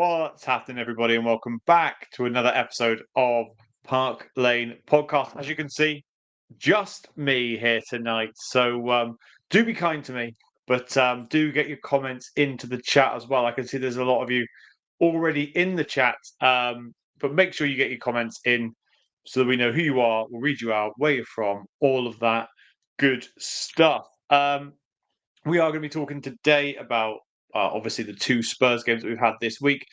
What's happening, everybody, and welcome back to another episode of Park Lane Podcast. As you can see, just me here tonight. So do be kind to me, but do get your comments into the chat as well. I can see there's a lot of you already in the chat, but make sure you get your comments in so that we know who you are, we'll read you out, where you're from, all of that good stuff. We are going to be talking today about obviously the two Spurs games that we've had this week.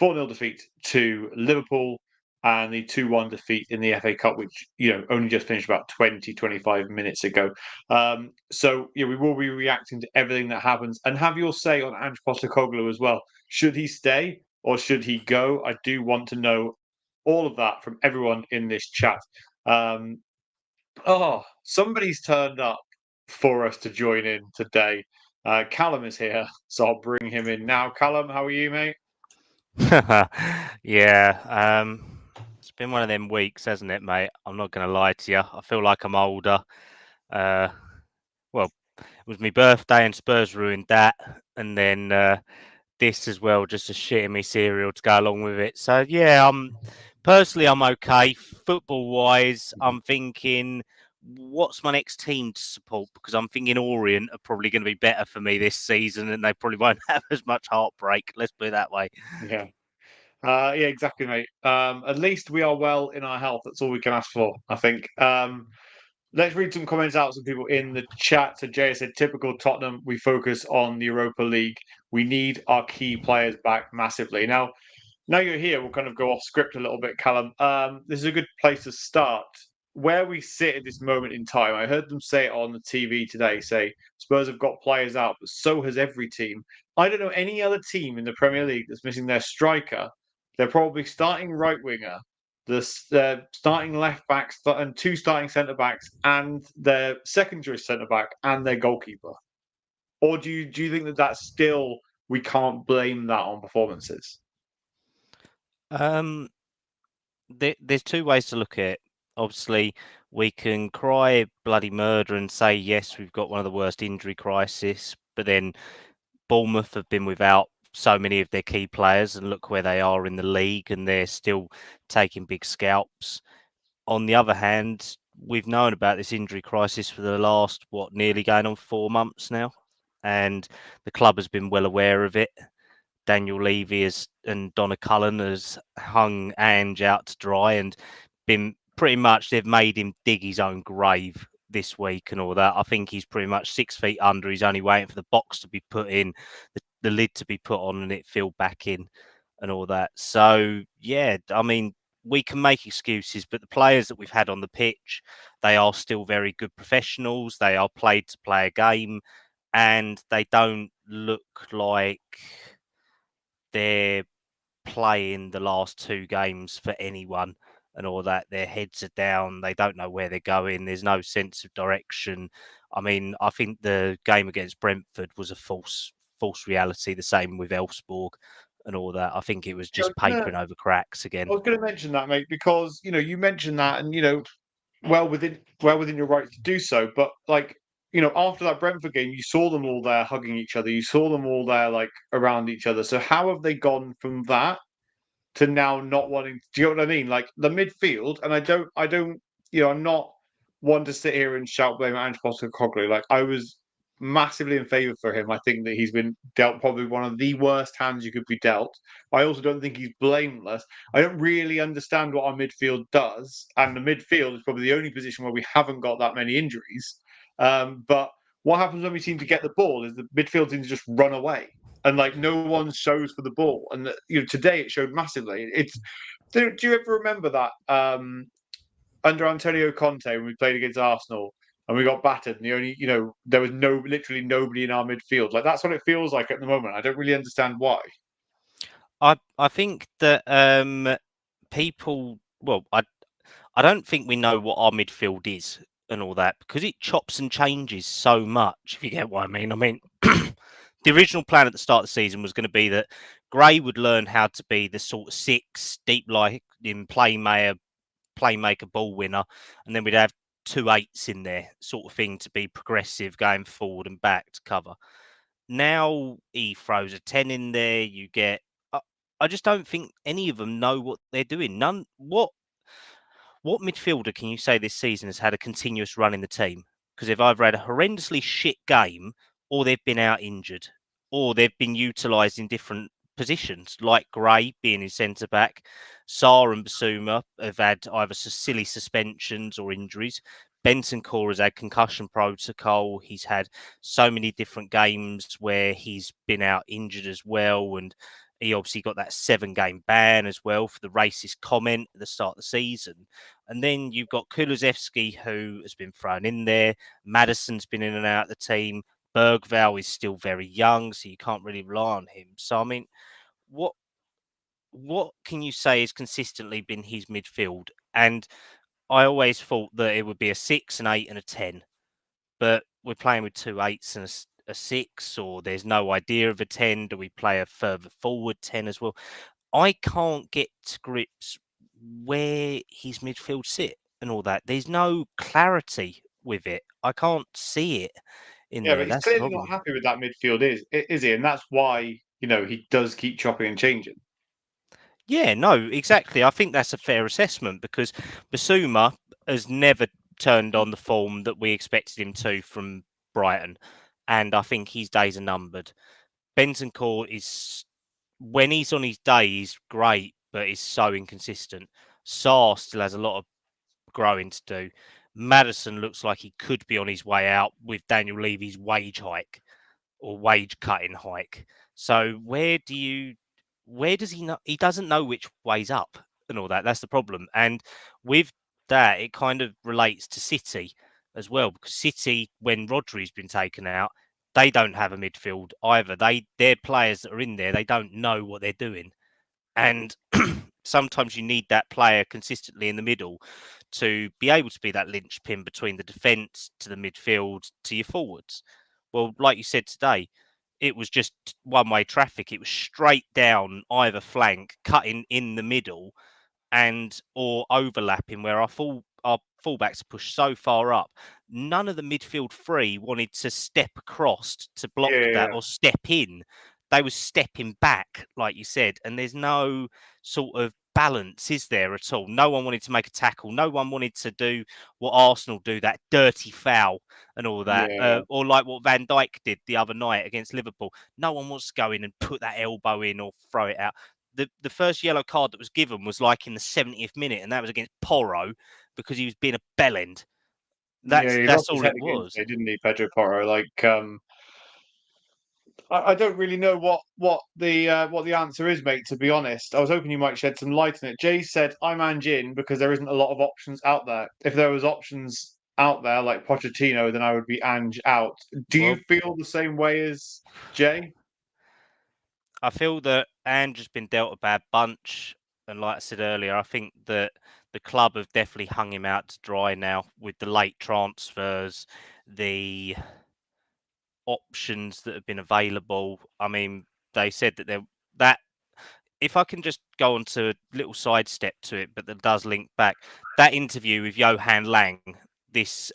4-0 defeat to Liverpool and the 2-1 defeat in the FA Cup, which, only just finished about 25 minutes ago. We will be reacting to everything that happens and have your say on Ange Postecoglou as well. Should he stay or should he go? I do want to know all of that from everyone in this chat. Somebody's turned up for us to join in today. Callum is here, so I'll bring him in now. Callum, how are you, mate? Yeah, it's been one of them weeks, hasn't it, mate? I'm not going to lie to you. I feel like I'm older. Well, it was my birthday and Spurs ruined that. And then this as well, just a shit in me cereal to go along with it. So, yeah, personally, I'm okay. Football-wise, I'm thinking, what's my next team to support? Because I'm thinking Orient are probably going to be better for me this season and they probably won't have as much heartbreak. Let's put it that way. Yeah. Yeah, exactly, mate. At least we are well in our health. That's all we can ask for, I think. Let's read some comments out. Some people in the chat. So Jay said, typical Tottenham, we focus on the Europa League. We need our key players back massively. Now you're here, we'll kind of go off script a little bit, Callum. This is a good place to start. Where we sit at this moment in time, I heard them say it on the TV today, say Spurs have got players out, but so has every team. I don't know any other team in the Premier League that's missing their striker. They're probably starting right winger, the starting left backs, and two starting centre backs, and their secondary centre back, and their goalkeeper. Or do you think that that's still, we can't blame that on performances? There's two ways to look at it. Obviously, we can cry bloody murder and say, yes, we've got one of the worst injury crises, but then Bournemouth have been without so many of their key players, and look where they are in the league, and they're still taking big scalps. On the other hand, we've known about this injury crisis for the last, nearly going on 4 months now, and the club has been well aware of it. Daniel Levy and Donna Cullen has hung Ange out to dry and been pretty much, they've made him dig his own grave this week and all that. I think he's pretty much 6 feet under. He's only waiting for the box to be put in, the lid to be put on and it filled back in and all that. So, yeah, I mean, we can make excuses, but the players that we've had on the pitch, they are still very good professionals. They are paid to play a game and they don't look like they're playing the last 2 games for anyone and all that. Their heads are down. They don't know where they're going. There's no sense of direction. I mean, I think the game against Brentford was a false reality. The same with Elfsborg and all that. I think it was just papering over cracks again. I was going to mention that, mate, because you mentioned that, and well within your rights to do so. But after that Brentford game, you saw them all there hugging each other. You saw them all there around each other. So how have they gone from that to now not wanting? Do you know what I mean? Like the midfield, and I don't. I'm not one to sit here and shout blame at Ange Postecoglou. Like I was massively in favour for him. I think that he's been dealt probably one of the worst hands you could be dealt. I also don't think he's blameless. I don't really understand what our midfield does, and the midfield is probably the only position where we haven't got that many injuries. But what happens when we seem to get the ball is the midfield seems to just run away, and no one shows for the ball. And today it showed massively. Do you ever remember that under Antonio Conte when we played against Arsenal and we got battered, and there was literally nobody in our midfield. Like that's what it feels like at the moment. I don't really understand why. I think that people, I don't think we know what our midfield is and all that because it chops and changes so much, if you get what I mean. I mean, the original plan at the start of the season was going to be that Gray would learn how to be the sort of 6 deep in playmaker ball winner, and then we'd have 2 8s in there sort of thing to be progressive going forward and back to cover. Now he throws a 10 in there. You get, I just don't think any of them know what they're doing. None. What midfielder can you say this season has had a continuous run in the team? Because they've either had a horrendously shit game, or they've been out injured, or they've been utilised in different positions, like Gray being in centre back. Sarr and Basuma have had either silly suspensions or injuries. Bentancur has had concussion protocol. He's had so many different games where he's been out injured as well, and he obviously got that 7-game ban as well for the racist comment at the start of the season. And then you've got Kulusevski, who has been thrown in there. Maddison's been in and out of the team. Bergvall is still very young, so you can't really rely on him. So, I mean, what can you say has consistently been his midfield? And I always thought that it would be a 6, an 8, and a 10. But we're playing with 2 8s and a 6, or there's no idea of a 10. Do we play a further forward 10 as well? I can't get to grips where his midfield sit and all that. There's no clarity with it. I can't see it in Yeah, there. but he's That's the clearly not problem. happy with that midfield, is he? And that's why he does keep chopping and changing. Yeah, no, exactly. I think that's a fair assessment because Basuma has never turned on the form that we expected him to from Brighton. And I think his days are numbered. Bentancur is, when he's on his day, he's great, but he's so inconsistent. Sarr still has a lot of growing to do. Maddison looks like he could be on his way out with Daniel Levy's wage hike or wage cutting hike. So where does he know? He doesn't know which way's up and all that. That's the problem. And with that, it kind of relates to City as well, because City, when Rodri's been taken out, they don't have a midfield either. Their players that are in there, they don't know what they're doing. And sometimes you need that player consistently in the middle to be able to be that linchpin between the defence to the midfield to your forwards. Well, like you said today, it was just one-way traffic. It was straight down either flank, cutting in the middle, and or overlapping where our fullbacks are pushed so far up. None of the midfield three wanted to step across to block Yeah, yeah, that yeah. or step in. They were stepping back, like you said, and there's no sort of balance, is there at all? No one wanted to make a tackle. No one wanted to do what Arsenal do, that dirty foul and all that, Yeah. or like what Van Dijk did the other night against Liverpool. No one wants to go in and put that elbow in or throw it out. The first yellow card that was given was like in the 70th minute, and that was against Porro because he was being a bellend. Yeah, he lost That's his all head it again was. today, didn't he, Pedro Porro? I don't really know what the answer is, mate. To be honest, I was hoping you might shed some light on it. Jay said, "I'm Ange in because there isn't a lot of options out there. If there was options out there like Pochettino, then I would be Ange out." Do you Well, feel the same way as Jay? I feel that Ange has been dealt a bad bunch, and like I said earlier, I think that the club have definitely hung him out to dry now with the late transfers, the options that have been available. I mean, they said that if I can just go on to a little sidestep to it, but that does link back, that interview with Johan Lang, this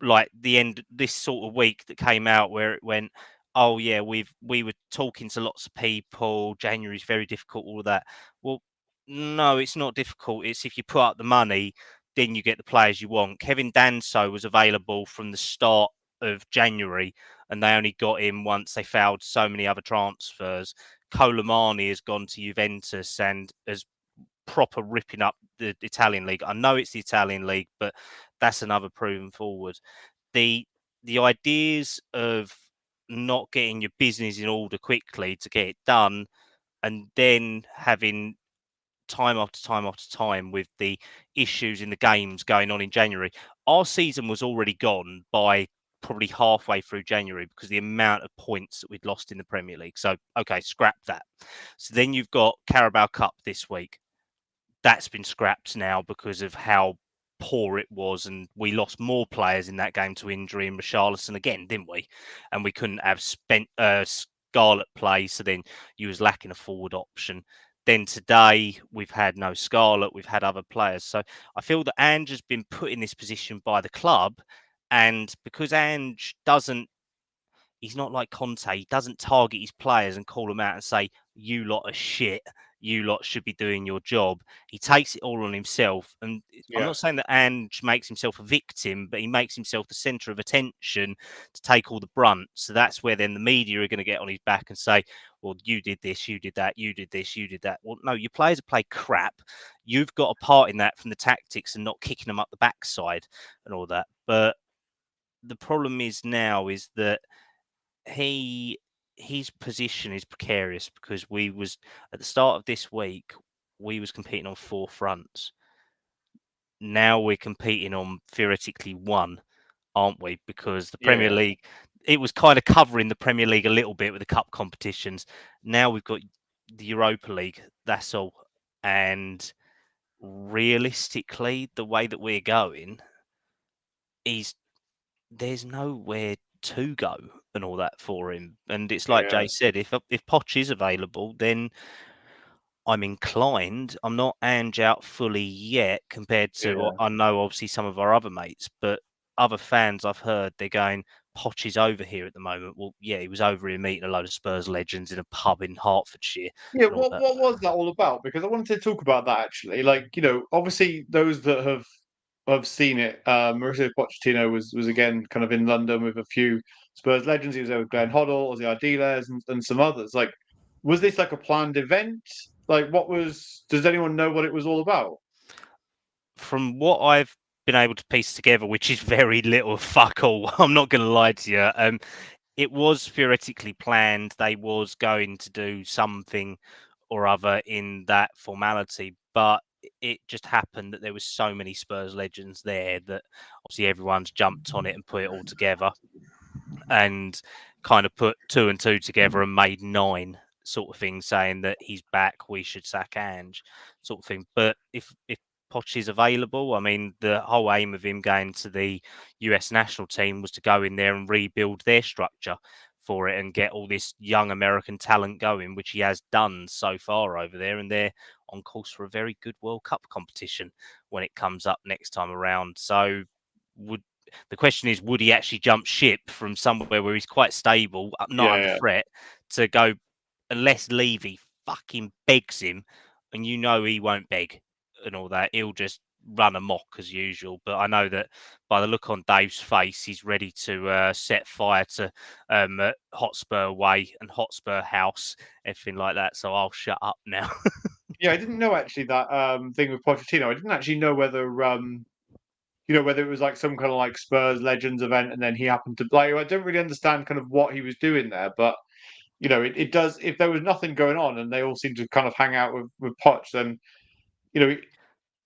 like the end this sort of week that came out where it went, oh yeah, we were talking to lots of people. January's very difficult, all of that. Well, no, it's not difficult. It's if you put up the money, then you get the players you want. Kevin Danso was available from the start of January, and they only got him once they failed so many other transfers. Colomani has gone to Juventus and has proper ripping up the Italian league. I know it's the Italian league, but that's another proven forward. The the ideas of not getting your business in order quickly to get it done, and then having time after time after time with the issues in the games going on in January. Our season was already gone by probably halfway through January because the amount of points that we'd lost in the Premier League. So, okay, scrap that. So then you've got Carabao Cup this week. That's been scrapped now because of how poor it was, and we lost more players in that game to injury and Richarlison again, didn't we? And we couldn't have spent Scarlett play, so then you was lacking a forward option. Then today we've had no Scarlett, we've had other players. So I feel that Ange has been put in this position by the club, and because Ange doesn't he's not like Conte. He doesn't target his players and call them out and say, "You lot are shit. You lot should be doing your job." He takes it all on himself. And I'm Yeah. not saying that Ange makes himself a victim, but he makes himself the centre of attention to take all the brunt. So that's where then the media are going to get on his back and say, "Well, you did this, you did that, you did this, you did that." Well, no, your players have played crap. You've got a part in that from the tactics and not kicking them up the backside and all that. But the problem is now is that his position is precarious because we was at the start of this week we was competing on 4 fronts. Now we're competing on theoretically one, aren't we? Because the Premier Yeah. League, it was kind of covering the Premier League a little bit with the cup competitions. Now we've got the Europa League. That's all. And realistically, the way that we're going is there's nowhere to go and all that for him. And it's like Yeah. Jay said, if Poch is available, then I'm inclined. I'm not Ange out fully yet compared to what Yeah. I know, obviously, some of our other mates, but other fans I've heard, they're going, Poch is over here at the moment. Well, yeah, he was over here meeting a load of Spurs legends in a pub in Hertfordshire Yeah, and all that. what was that all about? Because I wanted to talk about that actually. Like, obviously those that have seen it, Mauricio Pochettino was again kind of in London with a few Spurs legends. He was there with Glenn Hoddle, Ozzy Ardiles, and some others. Like, was this like a planned event? Like, does anyone know what it was all about? From what I've been able to piece together, which is very little fuck all, I'm not going to lie to you. It was theoretically planned. They was going to do something or other in that formality, but it just happened that there was so many Spurs legends there that obviously everyone's jumped on it and put it all together and kind of put two and two together and made nine sort of thing, saying that he's back, we should sack Ange, sort of thing. But if Poch is available, I mean, the whole aim of him going to the US national team was to go in there and rebuild their structure for it and get all this young American talent going, which he has done so far over there, and they're on course for a very good World Cup competition when it comes up next time around. So would the question is, would he actually jump ship from somewhere where he's quite stable, not under Yeah, threat, to go, unless Levy fucking begs him, and you know he won't beg and all that. He'll just run amok as usual. But I know that by the look on Dave's face, he's ready to set fire to Hotspur Way and Hotspur House, everything like that. So I'll shut up now. yeah. I didn't know actually that thing with Pochettino. I didn't actually know whether whether it was like some kind of like Spurs Legends event, and then he happened to like. I don't really understand kind of what he was doing there, but it does. If there was nothing going on and they all seem to kind of hang out with Poch, then you know,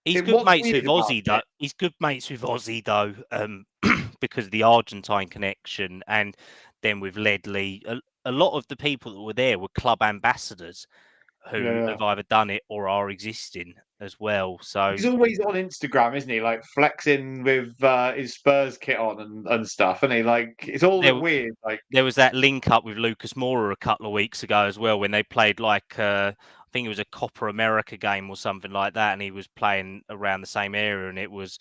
He's it good what's mates with weird about Ozzy though. it. He's good mates with Ozzy though, because of the Argentine connection, and then with Ledley. A lot of the people that were there were club ambassadors Yeah, who yeah. have either done it or are existing as well. So He's always on Instagram, isn't he? Like flexing with his Spurs kit on and stuff, and he like it's all a there, bit weird. Like, there was that link up with Lucas Moura a couple of weeks ago as well when they played like I think it was a Copa America game or something like that, and he was playing around the same area, and it was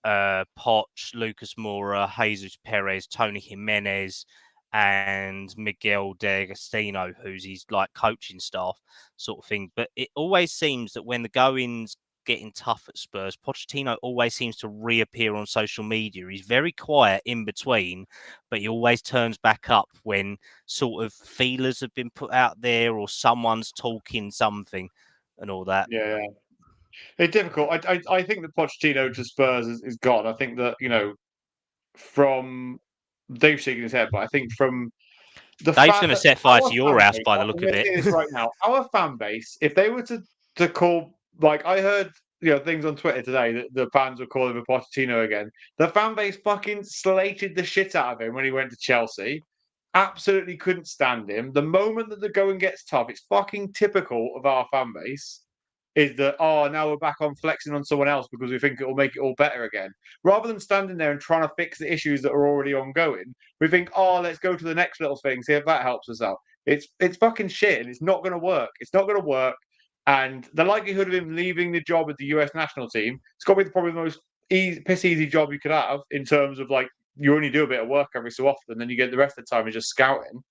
Poch, Lucas Moura, Jesus Perez, Tony Jimenez, and Miguel De Agostino, who's his like coaching staff sort of thing. But it always seems that when the goings getting tough at Spurs, Pochettino always seems to reappear on social media. He's very quiet in between, but he always turns back up when sort of feelers have been put out there or someone's talking something and all that. yeah, yeah. It's difficult. I think that Pochettino to Spurs is gone. I think that from Dave's shaking his head, but I think from the Dave's fact going to that set fire our to your fan house base, by the I'm look going of to it. say this right now, our fan base, if they were to call, like I heard, things on Twitter today that the fans were calling for Pochettino again. The fan base fucking slated the shit out of him when he went to Chelsea. Absolutely couldn't stand him. The moment that the going gets tough, it's fucking typical of our fan base. Is that now we're back on flexing on someone else because we think it will make it all better again. Rather than standing there and trying to fix the issues that are already ongoing, we think, let's go to the next little thing, see if that helps us out. It's fucking shit, and it's not going to work. It's not going to work. And the likelihood of him leaving the job at the US national team, it's got to be probably the most piss easy job you could have in terms of like you only do a bit of work every so often, then you get the rest of the time is just scouting.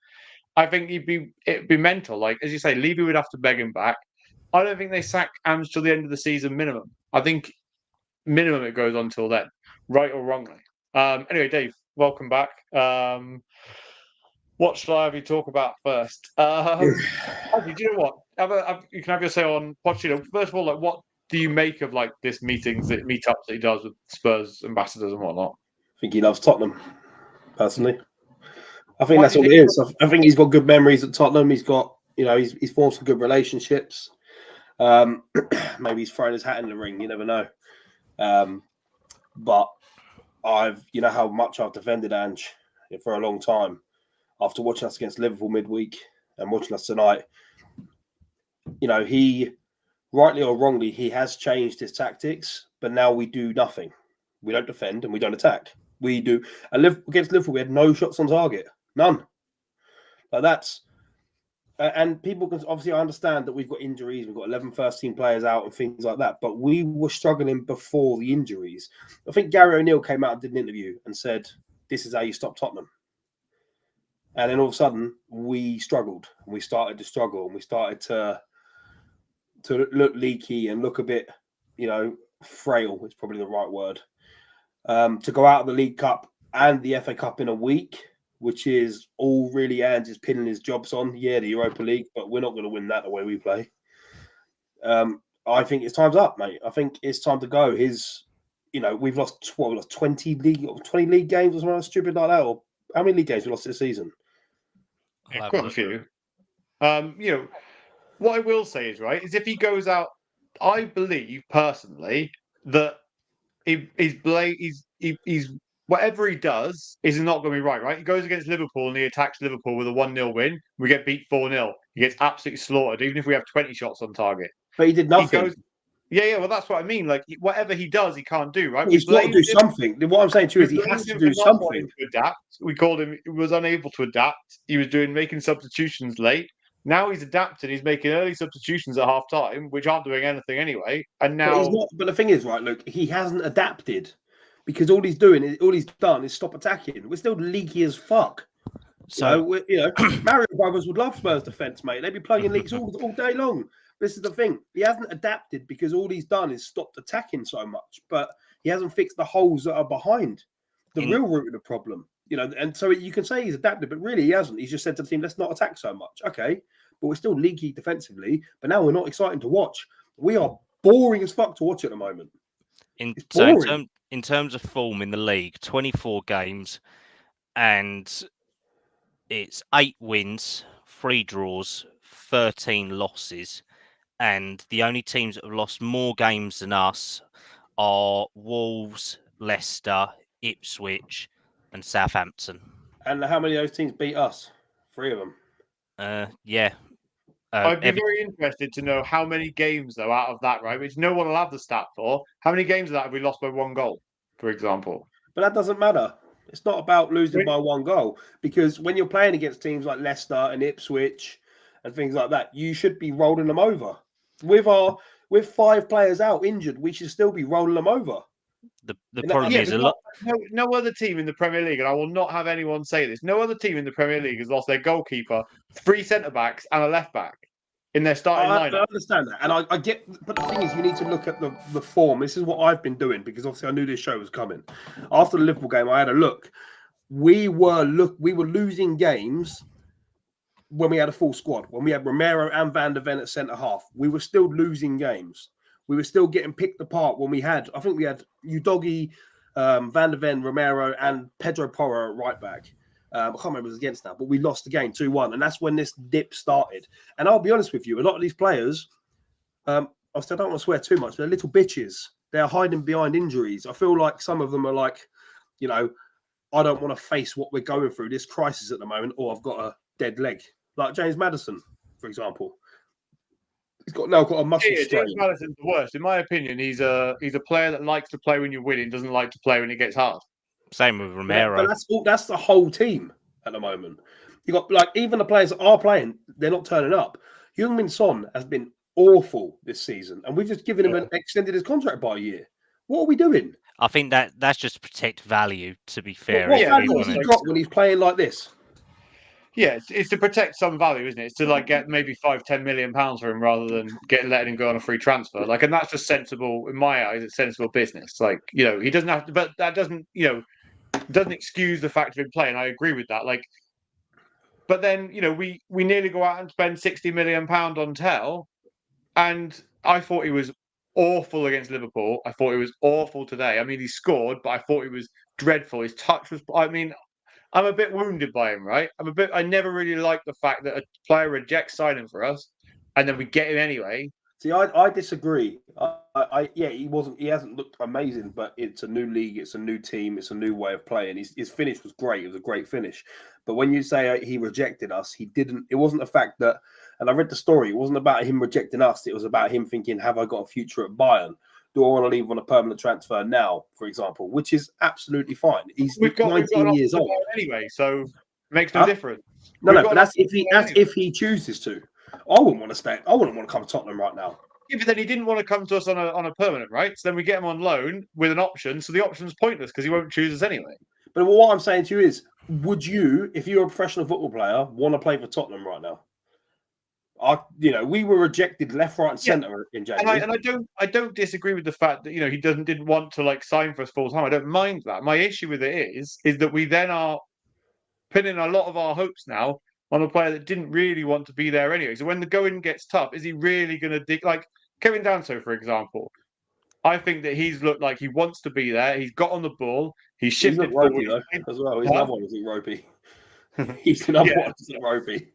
I think it'd be mental. Like as you say, Levy would have to beg him back. I don't think they sack Ange till the end of the season minimum. I think minimum it goes on till then, right or wrongly. Anyway, Dave, welcome back. What shall I have you talk about first? Actually, do you know what? You can have your say on Pochettino. First of all, like, what do you make of like this meetups that he does with Spurs ambassadors and whatnot? I think he loves Tottenham, personally. I think Why that's do all you it is. I think he's got good memories at Tottenham. He's got, he's formed some good relationships. Maybe he's thrown his hat in the ring. You never know. But you know how much I've defended Ange for a long time. After watching us against Liverpool midweek and watching us tonight, he, rightly or wrongly, he has changed his tactics, but now we do nothing. We don't defend and we don't attack. We do. Against Liverpool, we had no shots on target. None. But that's... and people can obviously understand that we've got injuries. We've got 11 first-team players out and things like that. But we were struggling before the injuries. I think Gary O'Neill came out and did an interview and said, this is how you stop Tottenham. And then all of a sudden, we struggled. We started to struggle. And we started to look leaky and look a bit, frail. It's probably the right word. To go out of the League Cup and the FA Cup in a week, which is all really Ange is pinning his jobs on. Yeah, the Europa League, but we're not going to win that the way we play. I think it's time's up, mate. I think it's time to go. We've lost 20 league games or something stupid like that. Or how many league games we lost this season? Yeah, quite a few. What I will say is if he goes out, I believe personally that he's whatever he does is not going to be right. He goes against Liverpool and he attacks Liverpool with a 1-0 win. We get beat 4-0. He gets absolutely slaughtered, even if we have 20 shots on target. But he did nothing. Well, that's what I mean. Like, whatever he does, he can't do, right? He's got to do something. What I'm saying to you is he has to do something. To adapt. We called him, he was unable to adapt. He was making substitutions late. Now he's adapted. He's making early substitutions at half time, which aren't doing anything anyway. And now, but the thing is, right? Look, he hasn't adapted because all he's done is stop attacking. We're still leaky as fuck. So Mario Brothers would love Spurs defense, mate. They'd be plugging leaks all day long. This is the thing. He hasn't adapted because all he's done is stopped attacking so much, but he hasn't fixed the holes that are behind the real root of the problem. And so you can say he's adapted, but really he hasn't. He's just said to the team, let's not attack so much. Okay, but we're still leaky defensively, but now we're not exciting to watch. We are boring as fuck to watch at the moment. In terms of form in the league, 24 games, and it's 8 wins, 3 draws, 13 losses. And the only teams that have lost more games than us are Wolves, Leicester, Ipswich, and Southampton. And how many of those teams beat us? 3 of them. Yeah. I'd be very interested to know how many games, though, out of that, right, which no one will have the stat for. How many games of that have we lost by 1 goal, for example? But that doesn't matter. It's not about losing by 1 goal, because when you're playing against teams like Leicester and Ipswich and things like that, you should be rolling them over. With 5 players out injured, we should still be rolling them over. The problem is no other team in the Premier League, and I will not have anyone say this, no other team in the Premier League has lost their goalkeeper, 3 centre-backs and a left-back in their starting lineup. I understand that. And I get, but the thing is, you need to look at the form. This is what I've been doing, because obviously I knew this show was coming. After the Liverpool game, I had a look. We were losing games when we had a full squad, when we had Romero and Van der Ven at centre-half. We were still losing games. We were still getting picked apart when we had Udogie, Van der Ven, Romero, and Pedro Porro at right back. I can't remember who was against that, but we lost the game 2-1. And that's when this dip started. And I'll be honest with you, a lot of these players, obviously I don't want to swear too much, but they're little bitches. They're hiding behind injuries. I feel like some of them are like, I don't want to face what we're going through, this crisis at the moment, or I've got a dead leg. Like James Maddison, for example. He's got a muscle strain. James Maddison's the worst. In my opinion, he's a player that likes to play when you're winning, doesn't like to play when it gets hard. Same with Romero. But that's the whole team at the moment. You got even the players that are playing, they're not turning up. Heung-min Son has been awful this season, and we've just given him extended his contract by a year. What are we doing? I think that's just to protect value. To be fair, What if value we has want he to. got when he's playing like this? Yeah, it's to protect some value, isn't it? It's to like get maybe £5-10 million for him rather than letting him go on a free transfer. Like, and that's just sensible in my eyes. It's sensible business. Like, he doesn't have to, but that doesn't, doesn't excuse the fact of him playing. I agree with that. Like, but then we nearly go out and spend £60 million on Tell, and I thought he was awful against Liverpool. I thought he was awful today. I mean, he scored, but I thought he was dreadful. His touch was. I mean, I'm a bit wounded by him, right? I never really liked the fact that a player rejects signing for us, and then we get him anyway. See, I disagree. Yeah, he hasn't looked amazing, but it's a new league, it's a new team, it's a new way of playing. His finish was great. It was a great finish. But when you say he rejected us, he didn't. It wasn't the fact that, and I read the story, it wasn't about him rejecting us. It was about him thinking, have I got a future at Bayern? Do I want to leave on a permanent transfer now, for example, which is absolutely fine. He's 19 years old anyway, so it makes no difference. No, but that's if he chooses to. I wouldn't want to stay. I wouldn't want to come to Tottenham right now. Yeah, but then he didn't want to come to us on a permanent, right? So then we get him on loan with an option. So the option's pointless because he won't choose us anyway. But what I'm saying to you is, would you, if you're a professional football player, want to play for Tottenham right now? We were rejected left, right, and centre in January. And I don't disagree with the fact that he didn't want to like sign for us full time. I don't mind that. My issue with it is that we then are pinning a lot of our hopes now on a player that didn't really want to be there anyway. So when the going gets tough, is he really going to dig? Like Kevin Danso, for example, I think that he's looked like he wants to be there. He's got on the ball. He's shifted ropey, forward as well. He's another one who's ropey. He's another one who's ropey.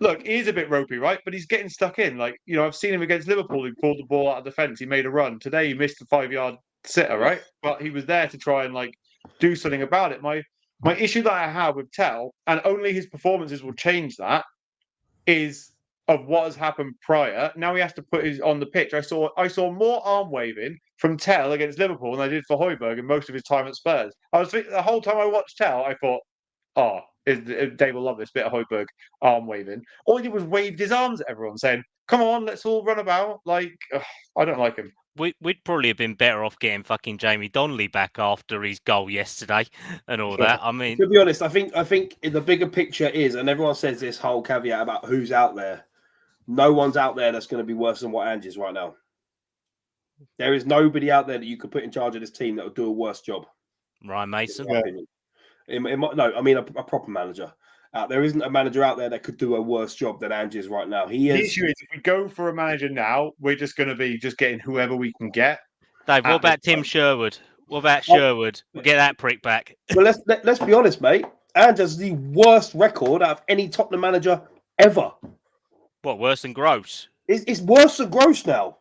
Look, he is a bit ropey, right? But he's getting stuck in. Like, I've seen him against Liverpool. He pulled the ball out of the fence. He made a run. Today, he missed a 5-yard sitter, right? But he was there to try and like do something about it. My issue that I have with Tell, and only his performances will change that, is of what has happened prior. Now he has to put his on the pitch. I saw more arm waving from Tell against Liverpool than I did for Højbjerg in most of his time at Spurs. The whole time I watched Tell, I thought, Dave will love this bit of Højbjerg arm waving. All he did was waved his arms at everyone, saying, "Come on, let's all run about." Like, I don't like him. We'd probably have been better off getting fucking Jamie Donnelly back after his goal yesterday and all that. I mean, to be honest, I think the bigger picture is, and everyone says this whole caveat about who's out there. No one's out there that's going to be worse than what Ange is right now. There is nobody out there that you could put in charge of this team that would do a worse job. Ryan Mason. A proper manager. There isn't a manager out there that could do a worse job than Ange is right now. The issue is, if we go for a manager now, we're just going to be getting whoever we can get. Dave, what about Tim Sherwood? What about Sherwood? We'll get that prick back. Well, let's be honest, mate. Ange has the worst record out of any Tottenham manager ever. What, worse than Gross? It's worse than Gross now.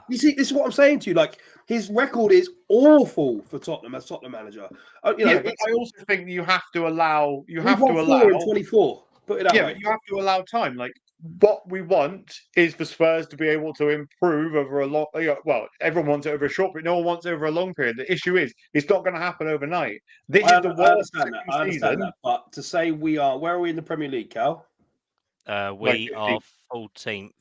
You see, this is what I'm saying to you. Like, his record is awful for Tottenham as Tottenham manager. But I also think you have to allow. You have to allow. 4 in 24. Put it that way. But you have to allow time. Like, what we want is for Spurs to be able to improve over a long. Well, everyone wants it over a short period. No one wants it over a long period. The issue is, it's not going to happen overnight. This is the worst season. But to say where are we in the Premier League, Cal? We are 14th.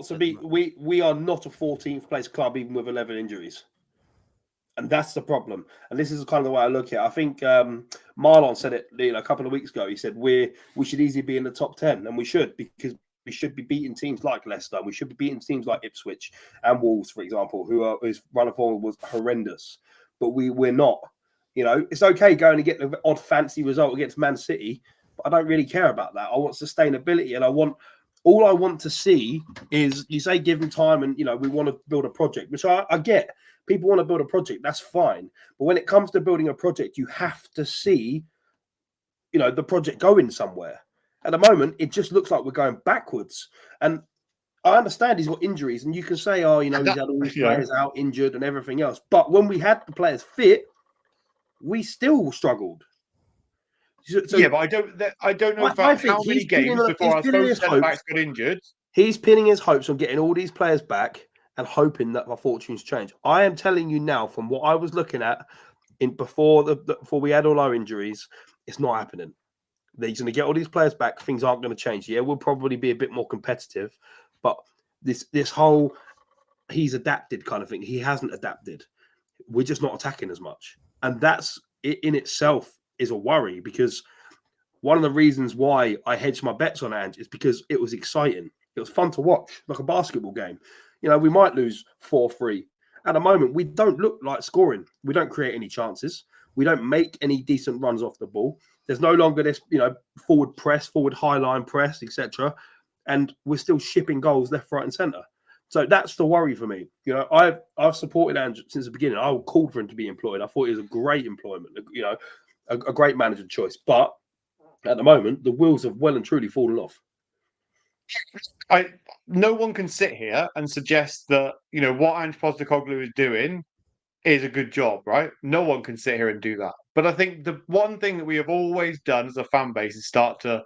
So we are not a 14th place club, even with 11 injuries. And that's the problem. And this is kind of the way I look at it. I think Marlon said it a couple of weeks ago. He said we should easily be in the top 10, and we should, because we should be beating teams like Leicester. We should be beating teams like Ipswich and Wolves, for example, whose run of form was horrendous. But we're not. It's okay going to get the odd fancy result against Man City, but I don't really care about that. I want sustainability, and all I want to see is, you say give them time, and we want to build a project, which I get. People want to build a project, that's fine. But when it comes to building a project, you have to see, the project going somewhere. At the moment, it just looks like we're going backwards. And I understand he's got injuries, and you can say, he's had all these players out injured and everything else. But when we had the players fit, we still struggled. But I don't know how many games before our both centre-backs got injured. He's pinning his hopes on getting all these players back and hoping that our fortunes change. I am telling you now, from what I was looking at before we had all our injuries, it's not happening. He's going to get all these players back. Things aren't going to change. Yeah, we'll probably be a bit more competitive, but this whole he's adapted kind of thing, he hasn't adapted. we're just not attacking as much. And that's it in itself is a worry, because one of the reasons why I hedged my bets on Ange is because it was exciting. It was fun to watch, like a basketball game. You know, we might lose 4-3. At the moment, we don't look like scoring. We don't create any chances. We don't make any decent runs off the ball. There's no longer this, forward press, forward high line press, etc. And we're still shipping goals left, right, and centre. So that's the worry for me. I've supported Ange since the beginning. I called for him to be employed. I thought he was a great employment, a great manager choice. But at the moment, the wheels have well and truly fallen off. No one can sit here and suggest that what Ange Postecoglou is doing is a good job, right? No one can sit here and do that. But I think the one thing that we have always done as a fan base is start to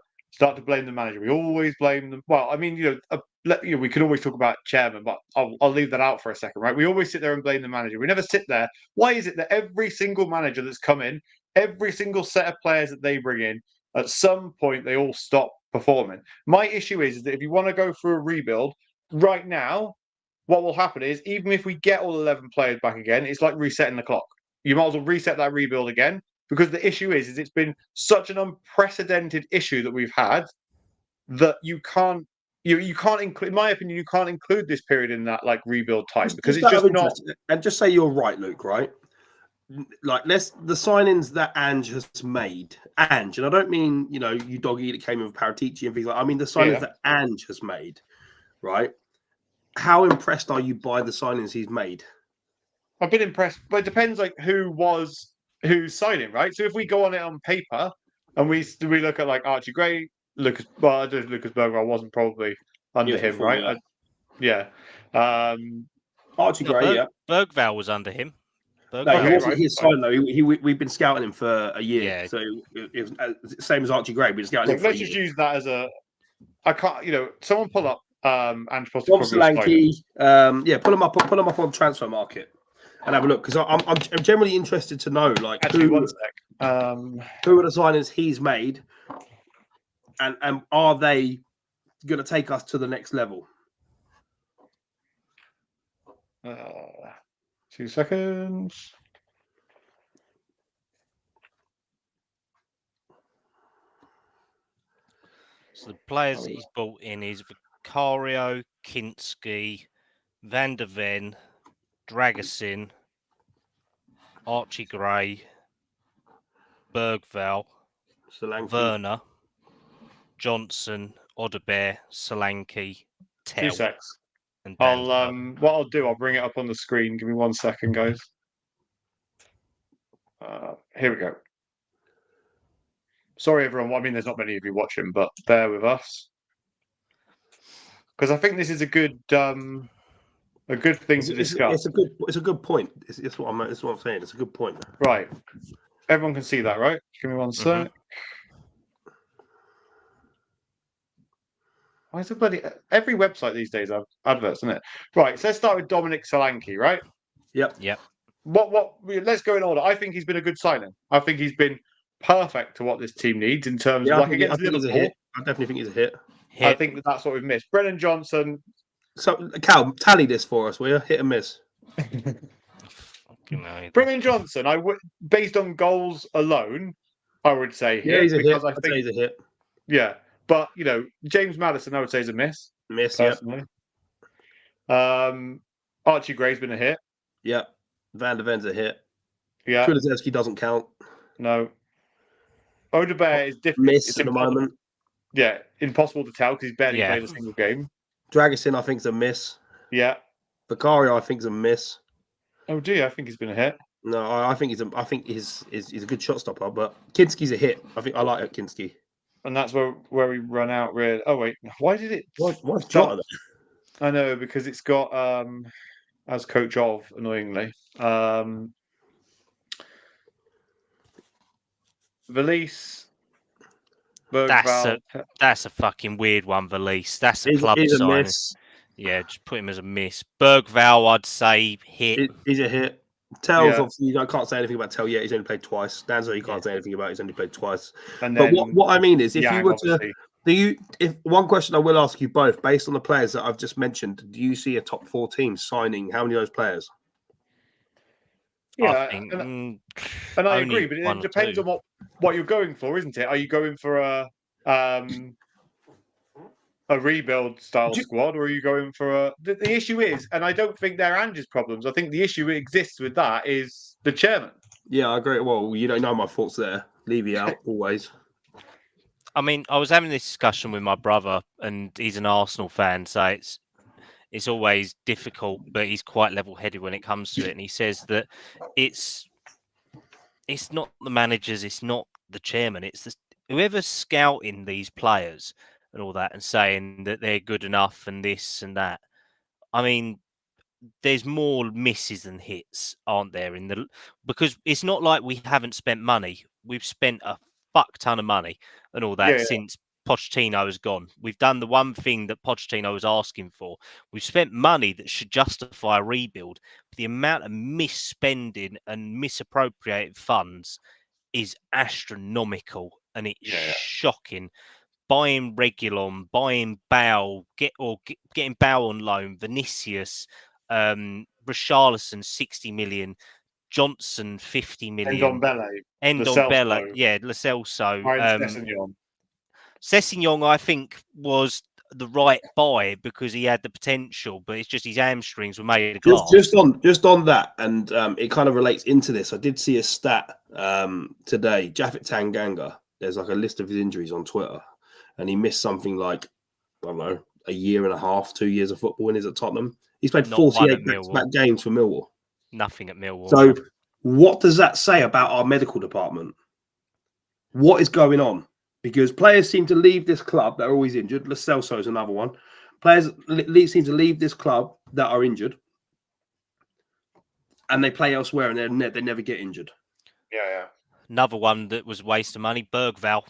blame the manager. We always blame them. Well, I mean, we could always talk about chairman, but I'll leave that out for a second, right? We always sit there and blame the manager. We never sit there. Why is it that every single manager that's come in, every single set of players that they bring in, at some point they all stop performing? My issue is that if you want to go through a rebuild right now, what will happen is, even if we get all 11 players back again, it's like resetting the clock. You might as well reset that rebuild again, because the issue is it's been such an unprecedented issue that we've had that you can't include, in my opinion, you can't include this period in that rebuild time, because it's just not. And just say you're right, Luke, right? Like, the signings that Ange has made, and I don't mean, you doggy that came in with Paratici and things like that. I mean the signings that Ange has made, right? How impressed are you by the signings he's made? I've been impressed, but it depends who's signing, right? So if we go on it on paper and we look at Archie Gray, Lucas Bergwall wasn't probably under him, right? Archie Gray, Bergwall was under him. No, he wasn't his sign though. We've been scouting him for a year, so it was same as Archie Gray. We were scouting him. Let's just use that as a. I can't. Someone pull up Ange Postecoglou's Solanke. Pull them up on transfer market and have a look, because I'm generally interested to know who are the signings he's made, and are they going to take us to the next level? 2 seconds. So the players that he's brought in is Vicario, Kinski, Van der Ven, Dragusin, Archie Gray, Bergwall, Werner, Johnson, Odebear, Solanke, Tell. 2 secs. What I'll do, I'll bring it up on the screen. Give me 1 second, guys. Here we go. Sorry, everyone. I mean, there's not many of you watching, but bear with us, because I think this is a good thing to discuss. It's a good point. It's what I'm saying. It's a good point. Right. Everyone can see that, right? Give me 1 sec. Why is every website these days have adverts, isn't it? Right. So let's start with Dominic Solanke, right? Yep. Let's go in order. I think he's been a good signing. I think he's been perfect to what this team needs in terms of against Liverpool. I definitely think he's a hit. I think that's what we've missed. Brennan Johnson. So, Cal, tally this for us, will you? Hit and miss. Brennan Johnson, based on goals alone, I would say hit. Yeah, he's a hit. I think he's a hit. Yeah, but James Maddison, I would say, is a miss. Personally. Archie Gray's been a hit. Yeah. Van der Ven's a hit. Yeah. Kulusevski doesn't count. No. Odebear is different. Miss at the moment. Yeah, impossible to tell because he's barely played a single game. Dragusin, I think, is a miss. Yeah. Vicario, I think, is a miss. Oh, do you? I think he's been a hit. No, I think he's a good shot stopper, but Kinski's a hit. I like Kinski. And that's where we run out. Really. Oh wait, why did it? Why's Jota there? I know, because it's got as coach of, annoyingly. Valise. That's a fucking weird one, Valise. That's a club sign. Yeah, just put him as a miss. Bergwall, I'd say hit. He's a hit. Tells, obviously, I can't say anything about Tell yet. He's only played twice. Danzo, you can't say anything about. He's only played twice. And then, but what I mean is, if you were to, if one question I will ask you both, based on the players that I've just mentioned, do you see a top 4 team signing how many of those players? Yeah, think and I agree, only but one it or depends two. on what you're going for, isn't it? Are you going for a rebuild style Do you- squad, or are you going for a? The issue is, and I don't think they're Ange's problems. I think the issue that exists with that is the chairman. Yeah, I agree. Well, you don't know my thoughts there. Levy out always. I mean, I was having this discussion with my brother, and he's an Arsenal fan, so it's always difficult, but he's quite level-headed when it comes to it. And he says that it's not the managers, it's not the chairman, it's whoever's scouting these players and all that, and saying that they're good enough and this and that. I mean, there's more misses than hits, aren't there? Because it's not like we haven't spent money. We've spent a fuck ton of money and all that Yeah, since Pochettino has gone. We've done the one thing that Pochettino was asking for. We've spent money that should justify a rebuild. But the amount of misspending and misappropriated funds is astronomical, and it's shocking. Buying Regulon, buying Bale, getting Bale on loan, Vinicius, Richarlison 60 million, Johnson 50 million, Endombele, Bella, Lo yeah, Lo Celso. Sessegnon. Sessegnon, I think, was the right buy because he had the potential, but it's just his hamstrings were made of glass. Just on that, and it kind of relates into this. I did see a stat today. Japhet Tanganga. There's like a list of his injuries on Twitter, and he missed something like, I don't know, a year and a half, 2 years of football when he's at Tottenham. He's played Not one 48 at back-to-back Millwall. games for Millwall. Nothing at Millwall. So what does that say about our medical department? What is going on? Because players seem to leave this club that are always injured. Lo Celso is another one. Players seem to leave this club that are injured, and they play elsewhere, and they never get injured. Yeah. Another one that was a waste of money, Bergwijn.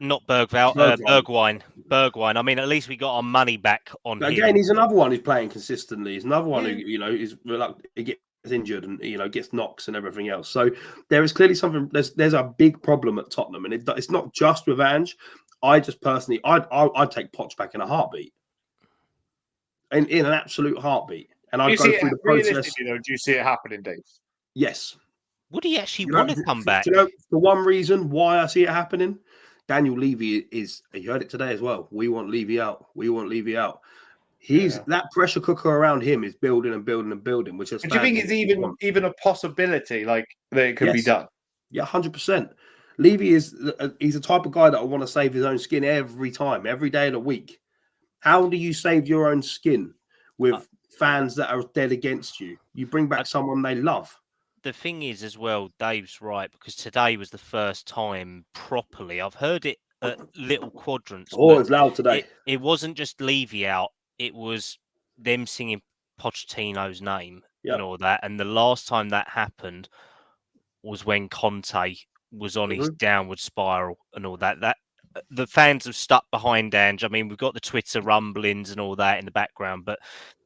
Not Bergwijn, Bergwijn. I mean, at least we got our money back on But him. again, he's another one who's playing consistently. He's another one who, is reluctant. He gets injured and gets knocks and everything else. So there is clearly something. There's a big problem at Tottenham, and it's not just with Ange. I just personally, I'd take Poch back in a heartbeat, in an absolute heartbeat, and I'd go through the process. Realistically, though, do you see it happening, Dave? Yes. Would he actually want to come back? Do you know the one reason why I see it happening? Daniel Levy is. You heard it today as well. We want Levy out. We want Levy out. That pressure cooker around him is building and building and building. Which is. Do you think it's even a possibility like that it could be done? Yeah, 100%. Levy he's the type of guy that I want to save his own skin every time, every day of the week. How do you save your own skin with fans that are dead against you? You bring back someone they love. The thing is, as well, Dave's right, because today was the first time properly. I've heard it at little quadrants. Oh, it's loud today. It wasn't just Levy out. It was them singing Pochettino's name and all that. And the last time that happened was when Conte was on his downward spiral and all that. The fans have stuck behind Ange. I mean, we've got the Twitter rumblings and all that in the background, but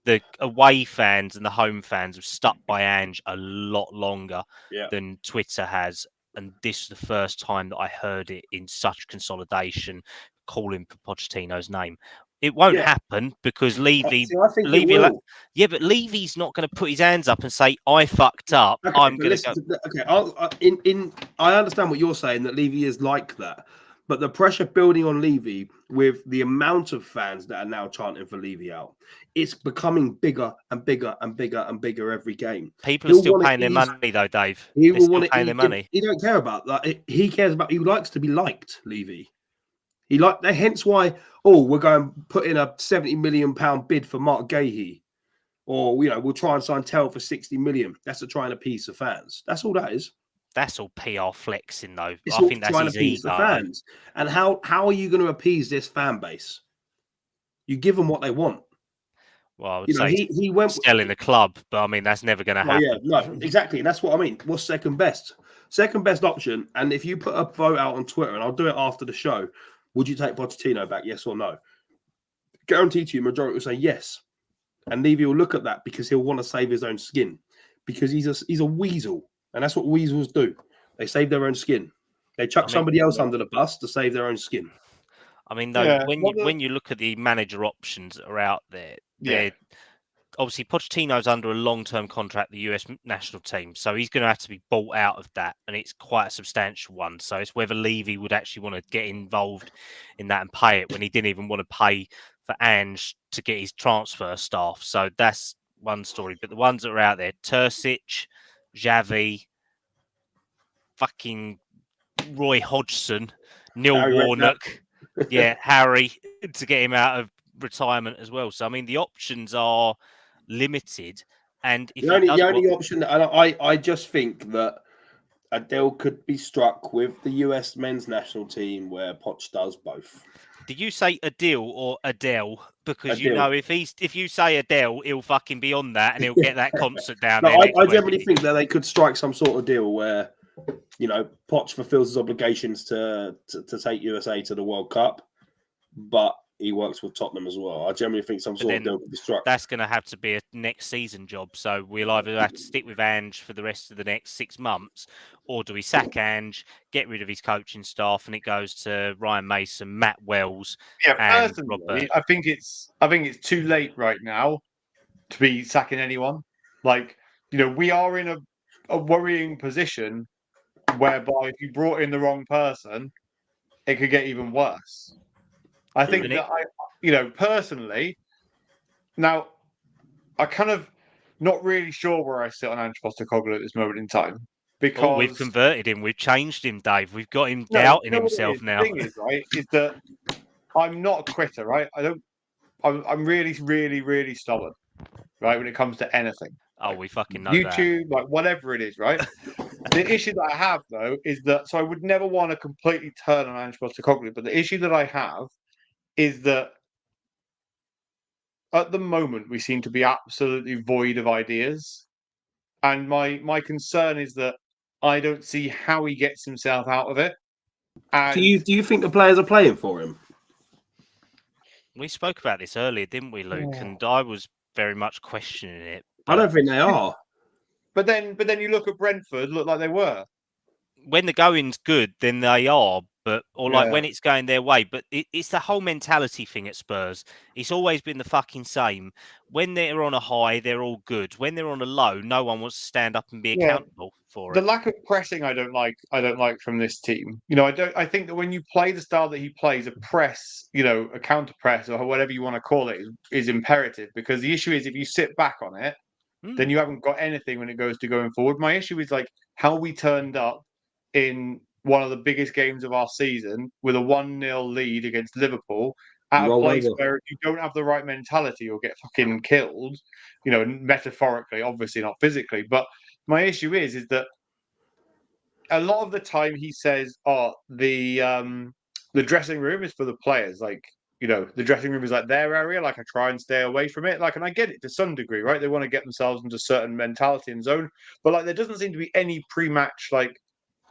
the away fans and the home fans have stuck by Ange a lot longer than Twitter has. And this is the first time that I heard it in such consolidation, calling for Pochettino's name. It won't happen because Levy. I think Levy, but Levy's not going to put his hands up and say, "I fucked up. Okay, I'm going to go." Okay, I understand what you're saying, that Levy is like that, but the pressure building on Levy with the amount of fans that are now chanting for Levy out, it's becoming bigger and bigger and bigger and bigger every game. People are still paying their money, though, Dave. He will want to pay their money. He don't care about that. He cares about. He likes to be liked, Levy. Hence why. Oh, we're going to put in a £70 million bid for Mark Gahey, or we'll try and sign Tell for 60 million. That's to try and appease the fans. That's all that is. That's all PR flexing, though. It's I think that's his ego. The fans. And how are you going to appease this fan base? You give them what they want. Well, I would say he went selling the club, but I mean that's never going to happen. Yeah, no, exactly. And that's what I mean. What's second best? Second best option. And if you put a vote out on Twitter, and I'll do it after the show, would you take Pochettino back? Yes or no? Guaranteed to you, majority will say yes. And Levy will look at that because he'll want to save his own skin, because he's a weasel, and that's what weasels do. They save their own skin. They chuck somebody else under the bus to save their own skin. I mean, though, when you look at the manager options that are out there, obviously Pochettino's under a long-term contract, the US national team, so he's going to have to be bought out of that, and it's quite a substantial one. So it's whether Levy would actually want to get involved in that and pay it when he didn't even want to pay for Ange to get his transfer staff. So that's one story. But the ones that are out there, Terzic, Xavi, fucking Roy Hodgson, Neil Harry Warnock, Harry, to get him out of retirement as well. So I mean, the options are limited, and if The only option, and I just think that a deal could be struck with the US men's national team where Poch does both. Did you say Adele or Adele? Because you Adele. know, if you say Adele, he'll fucking be on that, and he'll get that concert down No, there. I generally think that they could strike some sort of deal where, you know, Poch fulfills his obligations to take USA to the World Cup, but he works with Tottenham as well. I generally think some sort of deal could be struck. That's going to have to be a next season job. So we'll either have to stick with Ange for the rest of the next 6 months, or do we sack Ange, get rid of his coaching staff, and it goes to Ryan Mason, Matt Wells, Yeah, and personally, Robert. I think it's too late right now to be sacking anyone. Like, you know, we are in a worrying position whereby if you brought in the wrong person, it could get even worse. I think that personally, now I kind of not really sure where I sit on Ange Postecoglou at this moment in time because we've converted him, we've changed him, Dave. We've got him doubting himself now. The thing is, right, is that I'm not a quitter, right? I'm really, really, really stubborn, right, when it comes to anything. Oh, we fucking know YouTube, like whatever it is, right? The issue that I have though is that I would never want to completely turn on Ange Postecoglou, but the issue that I have is that at the moment we seem to be absolutely void of ideas, and my concern is that I don't see how he gets himself out of it. And do you think the players are playing for him? We spoke about this earlier, didn't we, Luke? And I was very much questioning it. I don't think they are. But then you look at Brentford, look like they were. When the going's good, then they are, like when it's going their way. But it's the whole mentality thing at Spurs. It's always been the fucking same. When they're on a high, they're all good. When they're on a low, no one wants to stand up and be accountable for it. The lack of pressing, I don't like from this team. You know, I think that when you play the style that he plays, a press, you know, a counter press or whatever you want to call it, is imperative. Because the issue is if you sit back on it, then you haven't got anything when it goes to going forward. My issue is like how we turned up in one of the biggest games of our season with a 1-0 lead against Liverpool at a place where if you don't have the right mentality, you'll get fucking killed, you know, metaphorically, obviously not physically. But my issue is that a lot of the time he says, the dressing room is for the players. Like, you know, the dressing room is like their area. Like, I try and stay away from it. Like, and I get it to some degree, right? They want to get themselves into certain mentality and zone. But like, there doesn't seem to be any pre-match like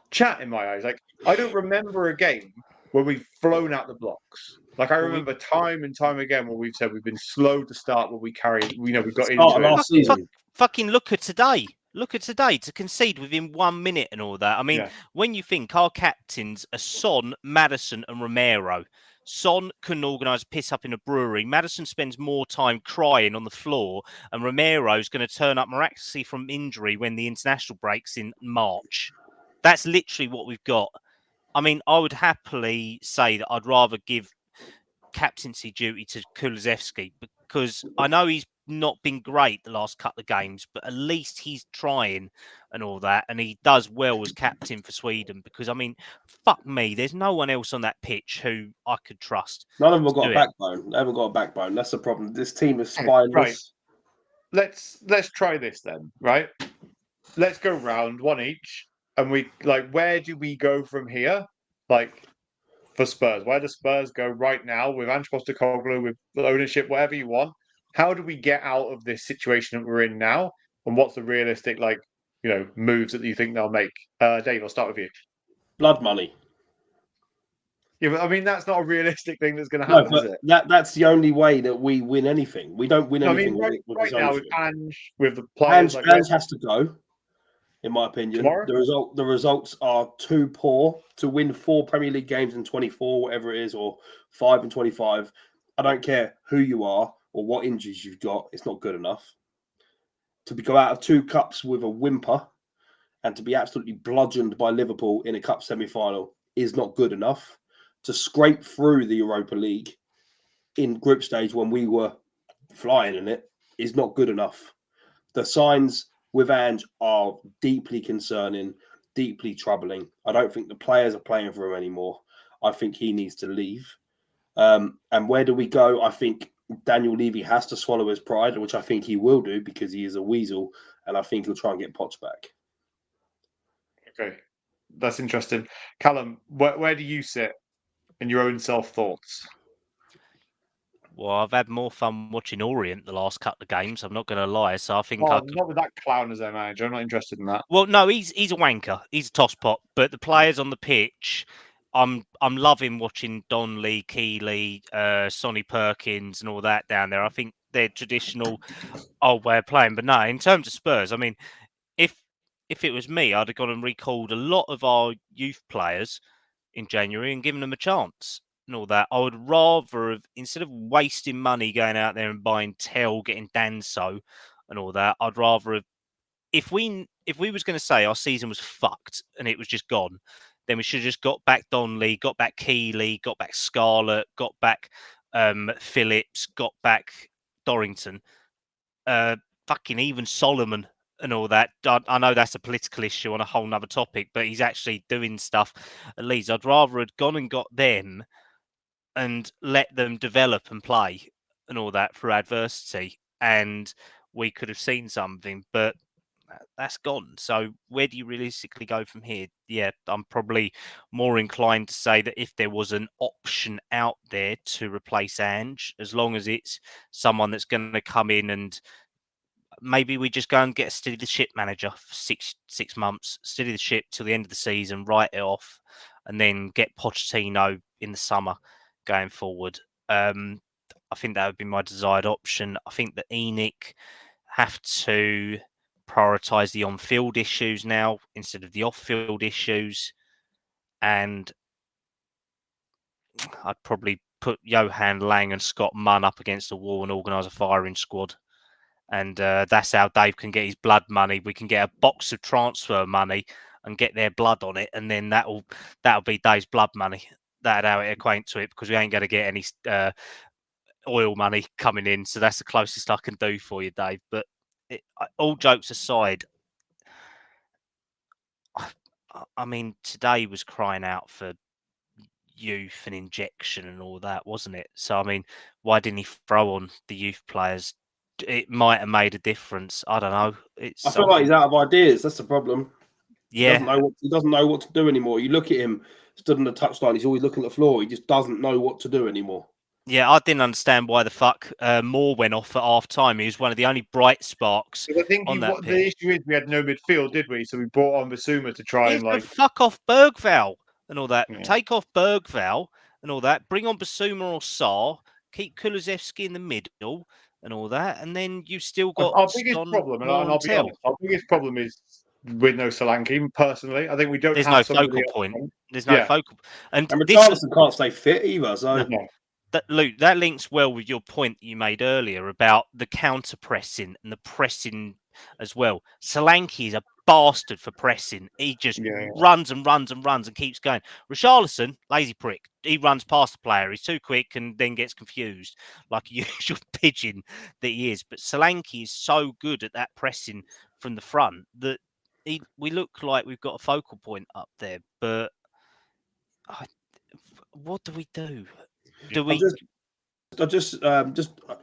chat in my eyes. Like, I don't remember a game where we've flown out the blocks. Like, I remember time and time again where we've said we've been slow to start, but we carried, you know, we got into last season. Fucking look at today. Look at today, to concede within 1 minute and all that. I mean, when you think our captains are Son, Maddison and Romero. Son couldn't organise a piss up in a brewery. Maddison spends more time crying on the floor. And Romero's going to turn up miraculously from injury when the international breaks in March. That's literally what we've got. I mean, I would happily say that I'd rather give captaincy duty to Kulusevski because I know he's not been great the last couple of games, but at least he's trying and all that, and he does well as captain for Sweden because, I mean, fuck me, there's no one else on that pitch who I could trust. None of them have got a backbone. They haven't got a backbone. That's the problem. This team is spineless. Right. Let's try this then, right? Let's go round one each, and we where do we go from here? Like, for Spurs, where do Spurs go right now with Ange Postecoglou, with ownership, whatever you want? How do we get out of this situation that we're in now? And what's the realistic, moves that you think they'll make? Dave, I'll start with you. Blood money. Yeah, but I mean, that's not a realistic thing that's going to happen, is it? That's the only way that we win anything. We don't win anything. I mean, right now with Ange, with the players, players, Ange has to go. In my opinion, tomorrow? The results are too poor to win 4 Premier League games in 24, whatever it is, or 5 in 25. I don't care who you are. or what injuries you've got, it's not good enough. To go out of 2 cups with a whimper and to be absolutely bludgeoned by Liverpool in a cup semi-final is not good enough. To scrape through the Europa League in group stage when we were flying in it is not good enough. The signs with Ange are deeply concerning, deeply troubling. I don't think the players are playing for him anymore. I think he needs to leave. And where do we go? I think Daniel Levy has to swallow his pride, which I think he will do because he is a weasel, and I think he'll try and get Poch back. Okay, that's interesting. Callum, where do you sit in your own self-thoughts? Well, I've had more fun watching Orient the last couple of games. I'm not going to lie. So I think Not with that clown as their manager. I'm not interested in that. Well, no, he's a wanker. He's a tosspot. But the players on the pitch, I'm loving watching Donley, Keeley, Sonny Perkins, and all that down there. I think they're traditional old way of playing. But no, in terms of Spurs, I mean, if it was me, I'd have gone and recalled a lot of our youth players in January and given them a chance and all that. I would rather have, instead of wasting money going out there and buying Tell, getting Danso and all that, I'd rather have, if we was going to say our season was fucked and it was just gone, then we should have just got back Donley, got back Keeley, got back Scarlett, got back Phillips, got back Dorrington, fucking even Solomon and all that. I know that's a political issue on a whole nother topic, but he's actually doing stuff at Leeds. I'd rather have gone and got them and let them develop and play and all that through adversity, and we could have seen something, but that's gone. So where do you realistically go from here? Yeah, I'm probably more inclined to say that if there was an option out there to replace Ange, as long as it's someone that's going to come in and maybe we just go and get a steady the ship manager for six months, steady the ship till the end of the season, write it off, and then get Pochettino in the summer going forward. I think that would be my desired option. I think that ENIC have to prioritise the on-field issues now instead of the off-field issues. And I'd probably put Johan Lang and Scott Munn up against the wall and organise a firing squad. And that's how Dave can get his blood money. We can get a box of transfer money and get their blood on it. And then that'll be Dave's blood money. That's how it equates to it, because we ain't going to get any oil money coming in. So that's the closest I can do for you, Dave. But all jokes aside, I mean, today was crying out for youth and injection and all that, wasn't it? So, I mean, why didn't he throw on the youth players? It might have made a difference. I don't know. I feel like he's out of ideas. That's the problem. Yeah. He doesn't know what to do anymore. You look at him stood on the touchline. He's always looking at the floor. He just doesn't know what to do anymore. Yeah, I didn't understand why the fuck Moore went off at half time. He was one of the only bright sparks. I think the issue is we had no midfield, did we? So we brought on Basuma to try and fuck off Bergvall and all that. Yeah. Take off Bergvall and all that. Bring on Basuma or Sarr. Keep Kulusevski in the middle and all that, and then you've still got our biggest problem. And I'll be honest, our biggest problem is with no Solanke. Personally, I think we don't. There's have no focal point. There's no focal, and Richarlison can't stay fit either. So. No. Luke, that links well with your point you made earlier about the counter pressing and the pressing as well. Solanke is a bastard for pressing. He just runs and runs and runs and keeps going. Richarlison, lazy prick. He runs past the player. He's too quick and then gets confused like a usual pigeon that he is. But Solanke is so good at that pressing from the front that we look like we've got a focal point up there. But what do we do? Just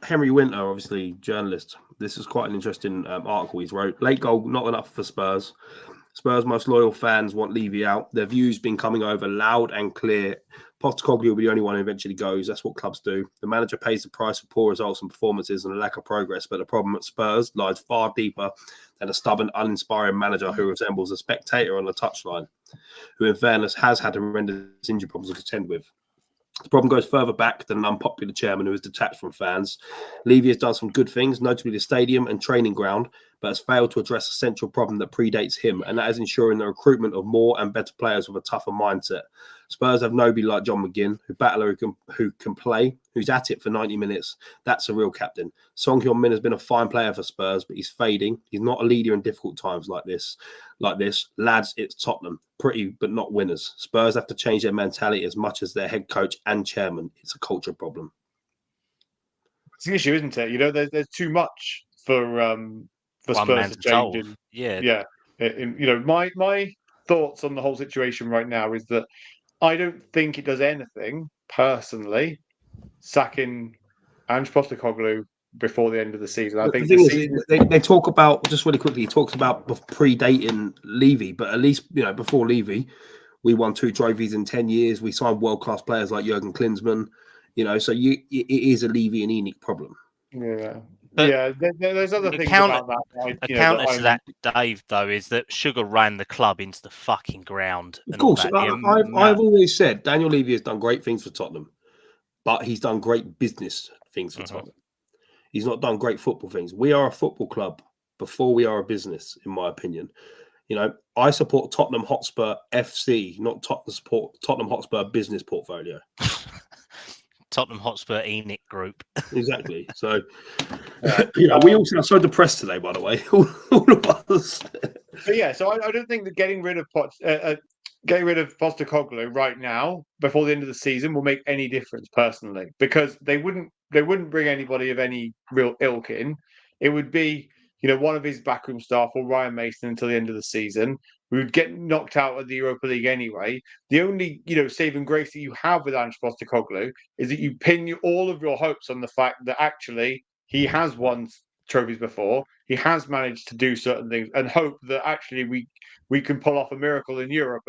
Henry Winter, obviously journalist. This is quite an interesting article he's wrote. Late goal, not enough for Spurs. Spurs' most loyal fans want Levy out. Their views been coming over loud and clear. Postecoglou will be the only one who eventually goes. That's what clubs do. The manager pays the price for poor results and performances and a lack of progress. But the problem at Spurs lies far deeper than a stubborn, uninspiring manager who resembles a spectator on the touchline, who, in fairness, has had horrendous injury problems to contend with. The problem goes further back than an unpopular chairman who is detached from fans. Levy has done some good things, notably the stadium and training ground, but has failed to address a central problem that predates him, and that is ensuring the recruitment of more and better players with a tougher mindset. Spurs have nobody like John McGinn, who can play, who's at it for 90 minutes. That's a real captain. Son Heung-min has been a fine player for Spurs, but he's fading. He's not a leader in difficult times like this. Lads, it's Tottenham. Pretty, but not winners. Spurs have to change their mentality as much as their head coach and chairman. It's a culture problem. It's the issue, isn't it? You know, there's too much for One Spurs man to to change. solve. And, Yeah. you know, my thoughts on the whole situation right now is that I don't think it does anything personally sacking Ange Postecoglou before the end of the season. I think the thing is, they talk about, just really quickly, he talks about predating Levy, but at least, you know, before Levy, we won 2 trophies in 10 years. We signed world-class players like Jurgen Klinsmann, you know, so it is a Levy and Enoch problem. Yeah. But there's other things counter- about that. A counter to that, Dave, though, is that Sugar ran the club into the fucking ground. Of course, that. I've always said Daniel Levy has done great things for Tottenham, but he's done great business things for Tottenham. He's not done great football things. We are a football club before we are a business, in my opinion. You know, I support Tottenham Hotspur FC, not Tottenham Hotspur business portfolio. Tottenham Hotspur Enoch Group. Exactly. So, you know, we all sound so depressed today, by the way, all of us. But yeah, so I don't think that getting rid of Postecoglou right now, before the end of the season, will make any difference personally, because they wouldn't bring anybody of any real ilk in. It would be, you know, one of his backroom staff or Ryan Mason until the end of the season. We would get knocked out of the Europa League anyway. The only, you know, saving grace that you have with Ange Postecoglou is that you pin all of your hopes on the fact that actually he has won trophies before. He has managed to do certain things, and hope that actually we can pull off a miracle in Europe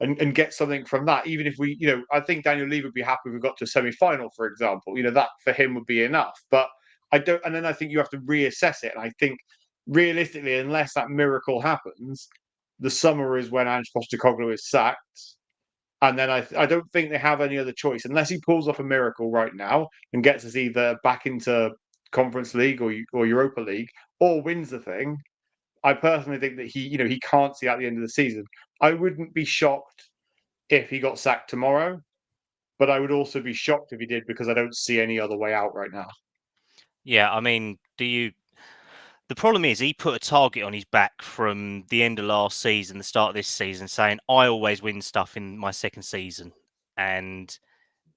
and get something from that. Even if we, you know, I think Daniel Levy would be happy if we got to a semi-final, for example. You know, that for him would be enough. But I don't, and then I think you have to reassess it. And I think realistically, unless that miracle happens, the summer is when Ange Postecoglou is sacked. And then I don't think they have any other choice unless he pulls off a miracle right now and gets us either back into Conference League or Europa League, or wins the thing. I personally think that he can't see out the end of the season. I wouldn't be shocked if he got sacked tomorrow, but I would also be shocked if he did, because I don't see any other way out right now. Yeah, I mean, the problem is he put a target on his back from the end of last season, the start of this season, saying, I always win stuff in my second season. And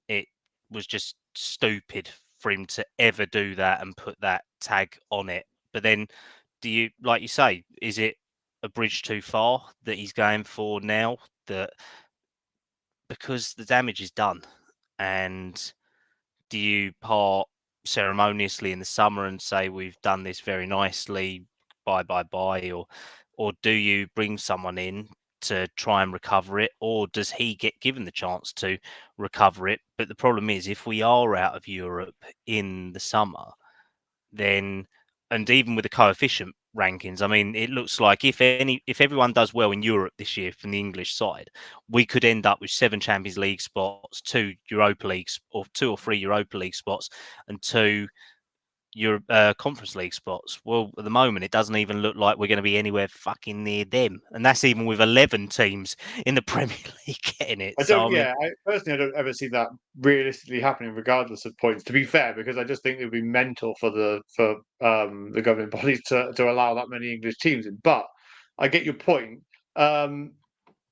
it was just stupid for him to ever do that and put that tag on it. But then, do you, like you say, is it a bridge too far that he's going for now? Because the damage is done. And do you part ceremoniously in the summer and say we've done this very nicely, bye, or do you bring someone in to try and recover it, or does he get given the chance to recover it? But the problem is, if we are out of Europe in the summer, then, and even with the coefficient rankings, I mean, it looks like if everyone does well in Europe this year from the English side, we could end up with 7 Champions League spots, 2 Europa Leagues, or 2 or 3 Europa League spots, and 2 Conference League spots. Well, at the moment, it doesn't even look like we're going to be anywhere fucking near them, and that's even with 11 teams in the Premier League getting it. I personally don't ever see that realistically happening, regardless of points. To be fair, because I just think it would be mental for the governing bodies to allow that many English teams in. But I get your point. You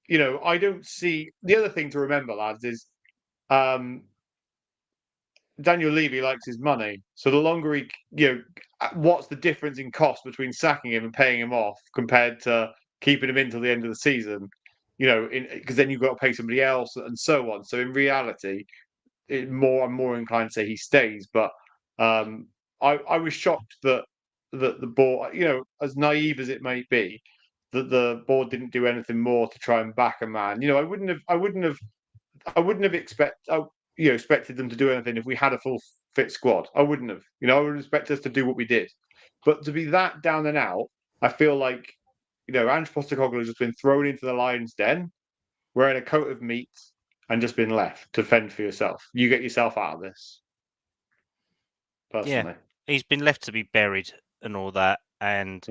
know, I don't see the other thing to remember, lads, is Daniel Levy likes his money. So the longer he, you know, what's the difference in cost between sacking him and paying him off compared to keeping him in till the end of the season? You know, because then you've got to pay somebody else and so on. So in reality, I'm more inclined to say he stays. But I was shocked that the board, you know, as naive as it may be, that the board didn't do anything more to try and back a man. You know, I wouldn't have expected them to do anything if we had a full fit squad. I wouldn't have. You know, I would expect us to do what we did. But to be that down and out, I feel like, you know, Ange Postecoglou has just been thrown into the lion's den, wearing a coat of meat, and just been left to fend for yourself. You get yourself out of this. Personally. Yeah, he's been left to be buried and all that. And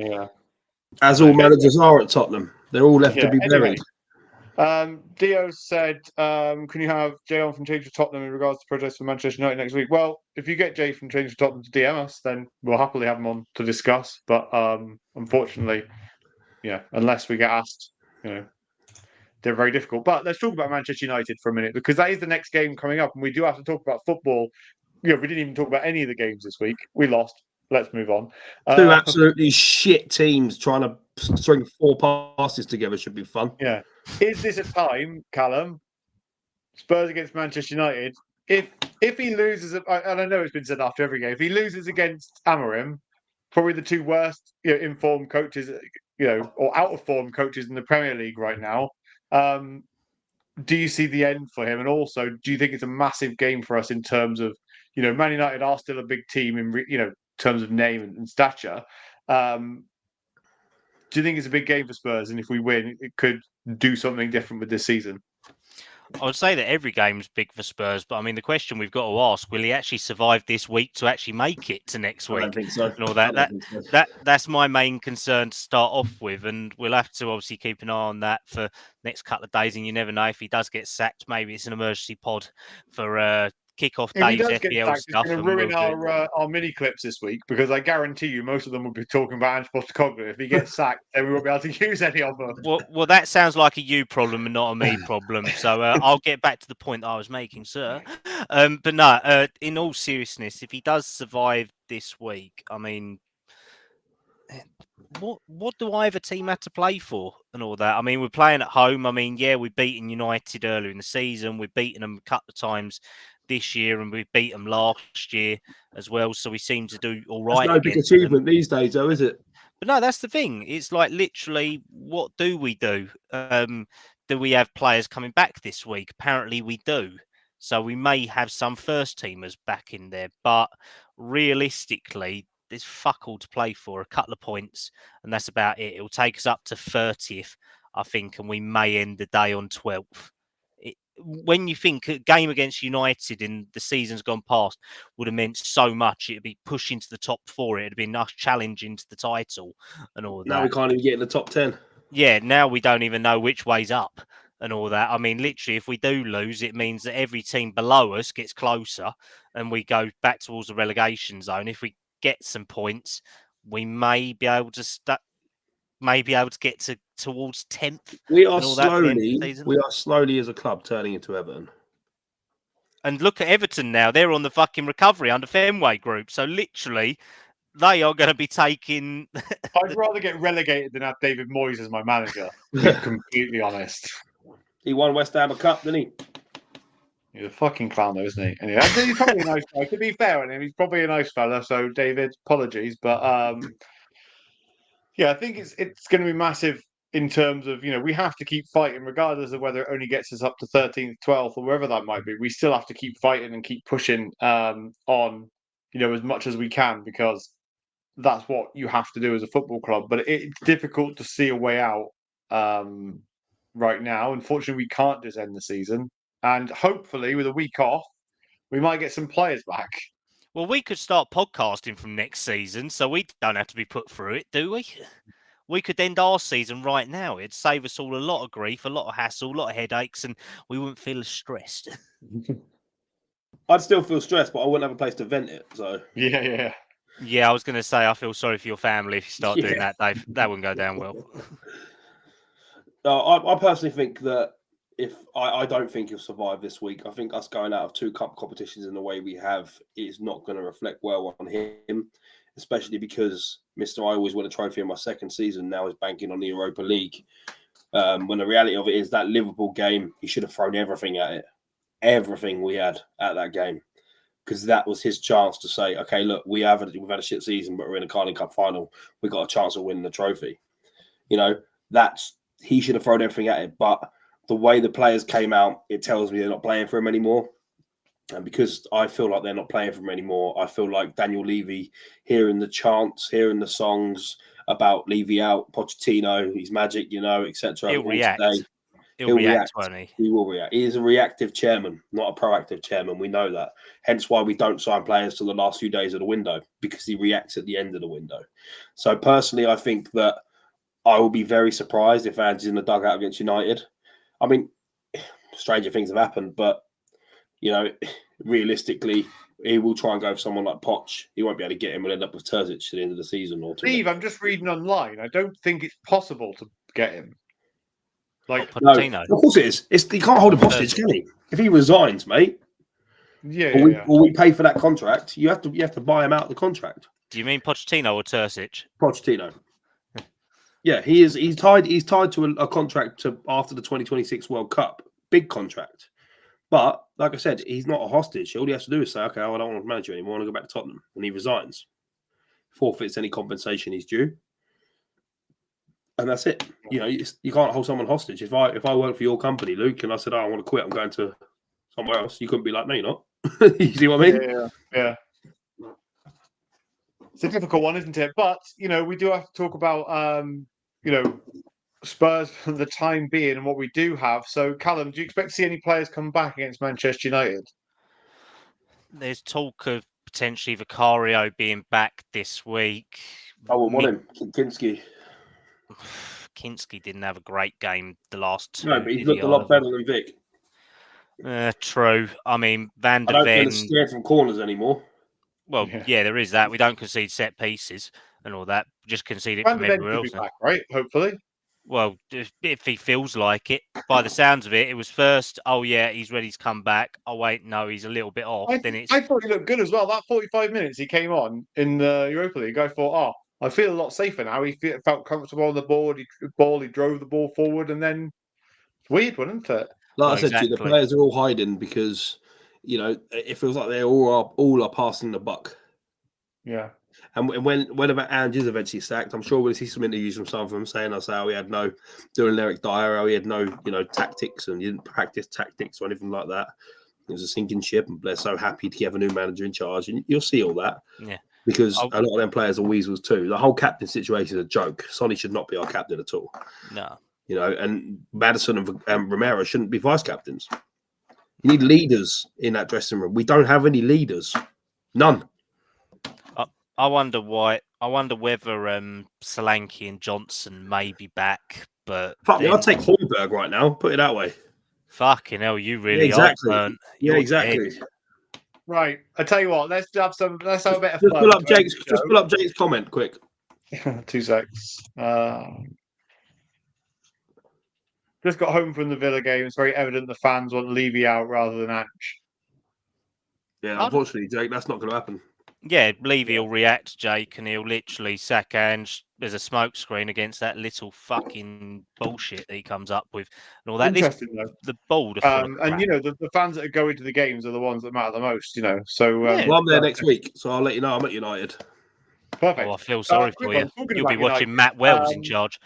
as all managers are at Tottenham, they're all left to be buried. Dio said, can you have Jay on from Change for Tottenham in regards to protests for Manchester United next week? Well, if you get Jay from Change for Tottenham to DM us, then we'll happily have him on to discuss. But unfortunately, unless we get asked, they're very difficult. But let's talk about Manchester United for a minute, because that is the next game coming up, and we do have to talk about football. We didn't even talk about any of the games this week. We lost. Let's move on. Two absolutely shit teams trying to string 4 passes together should be fun. Yeah. Is this a time, Callum? Spurs against Manchester United. If he loses, and I know it's been said after every game, if he loses against Amorim, probably the two worst informed coaches, or out of form coaches in the Premier League right now. Do you see the end for him? And also, do you think it's a massive game for us in terms of, Man United are still a big team in terms of name and stature. Do you think it's a big game for Spurs? And if we win, it could do something different with this season? I would say that every game's big for Spurs, but I mean, the question we've got to ask: will he actually survive this week to actually make it to next week? I don't think so. And all that. That's my main concern to start off with, and we'll have to obviously keep an eye on that for next couple of days. And you never know, if he does get sacked, maybe it's an emergency pod for kick-off Dave's FPL stuff. It's going to ruin our mini clips this week, because I guarantee you most of them will be talking about Ange Postecoglou. If he gets sacked, then we won't be able to use any of them. Well, that sounds like a you problem and not a me problem. So I'll get back to the point that I was making, sir. But no, in all seriousness, if he does survive this week, I mean, what do either team have to play for and all that? I mean, we're playing at home. I mean, we've beaten United earlier in the season. We've beaten them a couple of times this year, and we beat them last year as well. So we seem to do all right. That's no big achievement these days, though, is it? But no, that's the thing. It's like, literally, what do we do? Do we have players coming back this week? Apparently we do. So we may have some first teamers back in there, but realistically, there's fuck all to play for. A couple of points, and that's about it. It'll take us up to 30th, I think, and we may end the day on 12th. When you think a game against United in the seasons gone past would have meant so much, it'd be pushing to the top 4. It'd be nice challenging to the title and all that. Now we can't even get in the top 10. Yeah, now we don't even know which way's up and all that. I mean, literally, if we do lose, it means that every team below us gets closer and we go back towards the relegation zone. If we get some points, we may be able to get towards 10th. We are slowly as a club turning into Everton. And look at Everton now. They're on the fucking recovery under Fenway Group. So literally, they are going to be taking... I'd rather get relegated than have David Moyes as my manager, to be completely honest. He won West Ham a cup, didn't he? He's a fucking clown, though, isn't he? Anyway, he's probably a nice guy. To be fair on him, he's probably a nice fella. So, David, apologies. But, I think it's going to be massive in terms of, we have to keep fighting, regardless of whether it only gets us up to 13th, 12th, or wherever that might be. We still have to keep fighting and keep pushing on, as much as we can, because that's what you have to do as a football club. But it's difficult to see a way out right now. Unfortunately, we can't just end the season. And hopefully, with a week off, we might get some players back. Well, we could start podcasting from next season, so we don't have to be put through it, do we? We could end our season right now. It'd save us all a lot of grief, a lot of hassle, a lot of headaches, and we wouldn't feel as stressed. I'd still feel stressed, but I wouldn't have a place to vent it. So Yeah. Yeah, I was going to say, I feel sorry for your family if you start doing that, Dave. That wouldn't go down well. I personally think that I don't think he'll survive this week. I think us going out of 2 cup competitions in the way we have is not going to reflect well on him, especially because Mr. I always win a trophy in my second season now is banking on the Europa League. When the reality of it is that Liverpool game, he should have thrown everything at it. Everything we had at that game. Because that was his chance to say, okay, look, we've had a shit season, but we're in a Carling Cup final. We've got a chance of winning the trophy. He should have thrown everything at it. But the way the players came out, it tells me they're not playing for him anymore. And because I feel like they're not playing for him anymore, I feel like Daniel Levy, hearing the chants, hearing the songs about Levy out, Pochettino, he's magic, etc. He'll react. He'll react, won't he? He will react. He is a reactive chairman, not a proactive chairman. We know that. Hence why we don't sign players till the last few days of the window, because he reacts at the end of the window. So personally, I think that I will be very surprised if Ange's in the dugout against United. I mean, stranger things have happened, but realistically, he will try and go for someone like Poch. He won't be able to get him. We'll end up with Terzic at the end of the season or two. Steve, I'm just reading online. I don't think it's possible to get him. Like, no, Pochettino. of course it is. He can't hold him hostage, can he? If he resigns, mate, or we pay for that contract, you have to buy him out of the contract. Do you mean Pochettino or Terzic? Pochettino. Yeah, he is. He's tied to a contract to after the 2026 World Cup, big contract. But like I said, he's not a hostage. All he has to do is say, "Okay, I don't want to manage you anymore. I want to go back to Tottenham," and he resigns, forfeits any compensation he's due, and that's it. You can't hold someone hostage. If I work for your company, Luke, and I said, "Oh, I want to quit. I'm going to somewhere else," you couldn't be like, "No, you're not." You see what I mean? Yeah. It's a difficult one, isn't it? But we do have to talk about Spurs for the time being and what we do have. So, Callum, do you expect to see any players come back against Manchester United? There's talk of potentially Vicario being back this week. I wouldn't want him. Kinski. Kinski didn't have a great game the last two. No, but he's looked a lot better than Vic. True. I mean, Van der Ven. I don't Ven. feel scared from corners anymore. Well, yeah, there is that. We don't concede set pieces and all that. Just concede it Van from der Ven everywhere could else. be back, right? Hopefully. Well, if he feels like it, by the sounds of it, it was first. Oh yeah, he's ready to come back. Oh wait, no, he's a little bit off. I thought he looked good as well. That 45 minutes he came on in the Europa League, I thought, I feel a lot safer now. He felt comfortable on the board. He drove the ball forward, and then it's weird, wasn't it? Like I said to you, the players are all hiding because it feels like they all are passing the buck. Yeah. And whenever Ange is eventually sacked, I'm sure we'll see some interviews from some of them saying us how he had no doing Eric Dyer, how he had no tactics and he didn't practice tactics or anything like that. It was a sinking ship, and Blair's so happy to have a new manager in charge, and you'll see all that. Yeah. Because a lot of them players are weasels too. The whole captain situation is a joke. Sonny should not be our captain at all. No. And Maddison and Romero shouldn't be vice captains. You need leaders in that dressing room. We don't have any leaders. None. I wonder why. I wonder whether Solanke and Johnson may be back. But I'll take Højbjerg right now. Put it that way. Fucking hell, you really are burnt. Yeah, exactly. Dead. Right. I tell you what. Let's have a bit of fun. Just pull up Jake's comment quick. 2 secs. Just got home from the Villa game. It's very evident the fans want Levy out rather than Ange. Yeah, unfortunately, Jake, that's not going to happen. Yeah, Levy will react, Jake, and he'll literally sack Ange. There's a smokescreen against that little fucking bullshit that he comes up with and all that. Interesting, though. The bold. And the fans that are going to the games are the ones that matter the most. So well, I'm there next week, so I'll let you know. I'm at United. Perfect. Oh, I feel sorry for you. You'll be watching Matt Wells in charge.